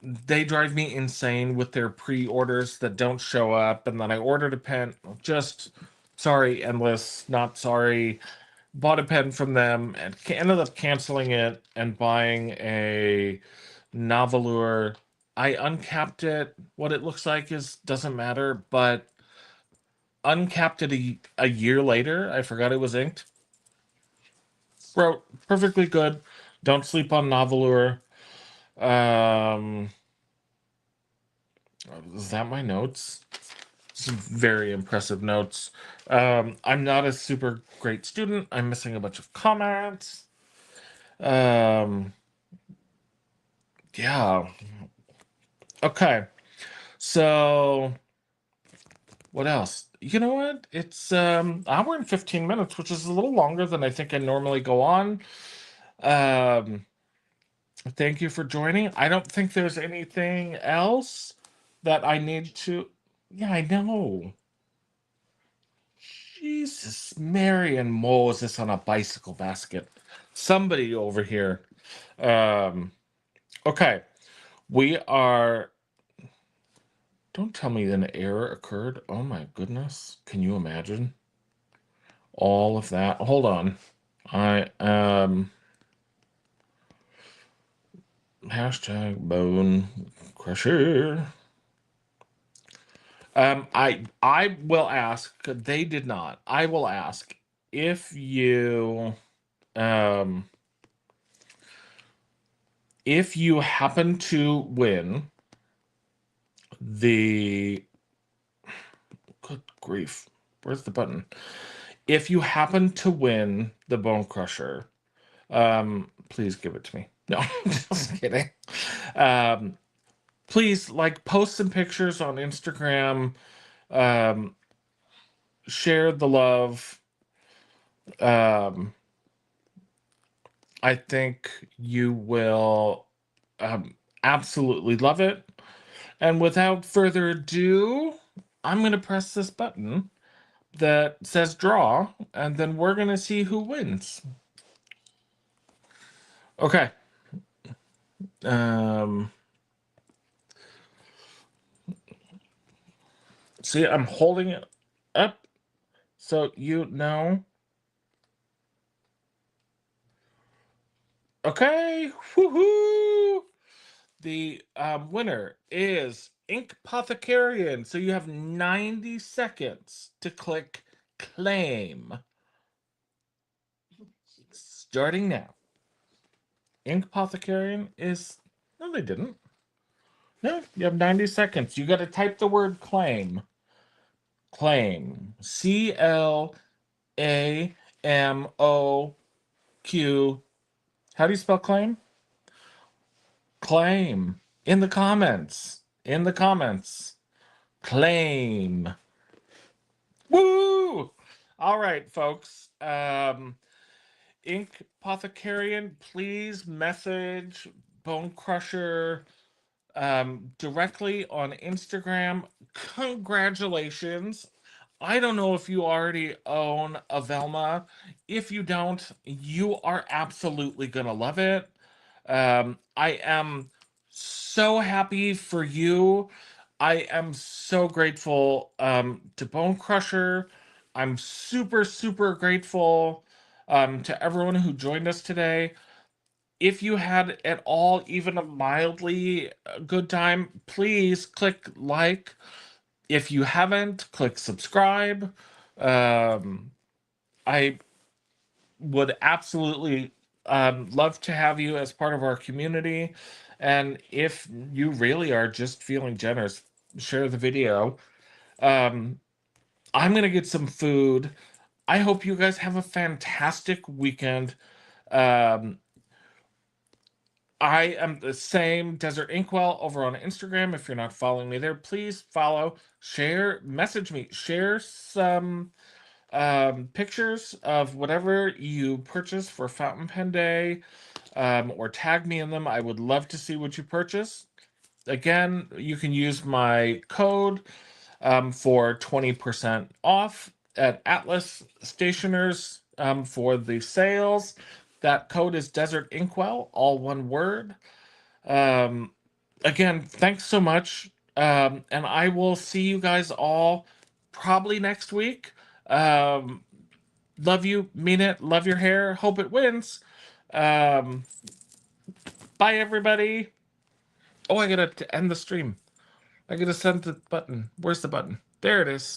They drive me insane with their pre-orders that don't show up, and then I ordered a pen. Just sorry, Endless, not sorry. Bought a pen from them and ended up canceling it and buying a Novelure. I uncapped it. What it looks like is doesn't matter, but uncapped it a year later. I forgot it was inked. Wrote perfectly good. Don't sleep on Novelure. Um, is that my notes? Some very impressive notes. I'm not a super great student. I'm missing a bunch of comments. Um, yeah. Okay. So what else? You know what? It's hour and 15 minutes, which is a little longer than I think I normally go on. Um, thank you for joining. I don't think there's anything else that I need to. Yeah, I know. Jesus, Mary and Moses on a bicycle basket. Somebody over here. Um, okay, we are. Don't tell me an error occurred. Oh my goodness. Can you imagine all of that? Hold on. I hashtag bone crusher. I will ask. They did not. I will ask if you um if you happen to win the good grief, where's the button? If you happen to win the Bone Crusher, please give it to me. No, just kidding. Um, please like post some pictures on Instagram. Um, share the love. Um, I think you will absolutely love it. And without further ado, I'm going to press this button that says draw, and then we're going to see who wins. Okay. See, I'm holding it up so you know. Okay. Woohoo! The winner is Ink Apothecarian. So you have 90 seconds to click claim. Starting now. Ink Apothecarian is. No, they didn't. No, you have 90 seconds. You got to type the word claim. Claim. CLAMOQ. How do you spell claim? Claim. In the comments. In the comments. Claim. Woo! All right, folks. Ink Apothecarian, please message Bonecrusher directly on Instagram. Congratulations. I don't know if you already own a Velma. If you don't, you are absolutely going to love it. I am so happy for you. I am so grateful to Bone Crusher. I'm super, super grateful to everyone who joined us today. If you had at all even a mildly good time, please click like. If you haven't, click subscribe. Um, I would absolutely love to have you as part of our community. And if you really are just feeling generous, share the video. Um, I'm going to get some food. I hope you guys have a fantastic weekend. Um, I am the same Desert Inkwell over on Instagram. If you're not following me there, please follow, share, message me, share some pictures of whatever you purchase for Fountain Pen Day, or tag me in them. I would love to see what you purchase. Again, you can use my code for 20% off at Atlas Stationers for the sales. That code is Desert Inkwell, all one word. Um, Again, thanks so much. And I will see you guys all probably next week. Um, Love you, mean it, love your hair, hope it wins. Um, Bye, everybody. Oh, I gotta end the stream. I gotta send the button. Where's the button? There it is.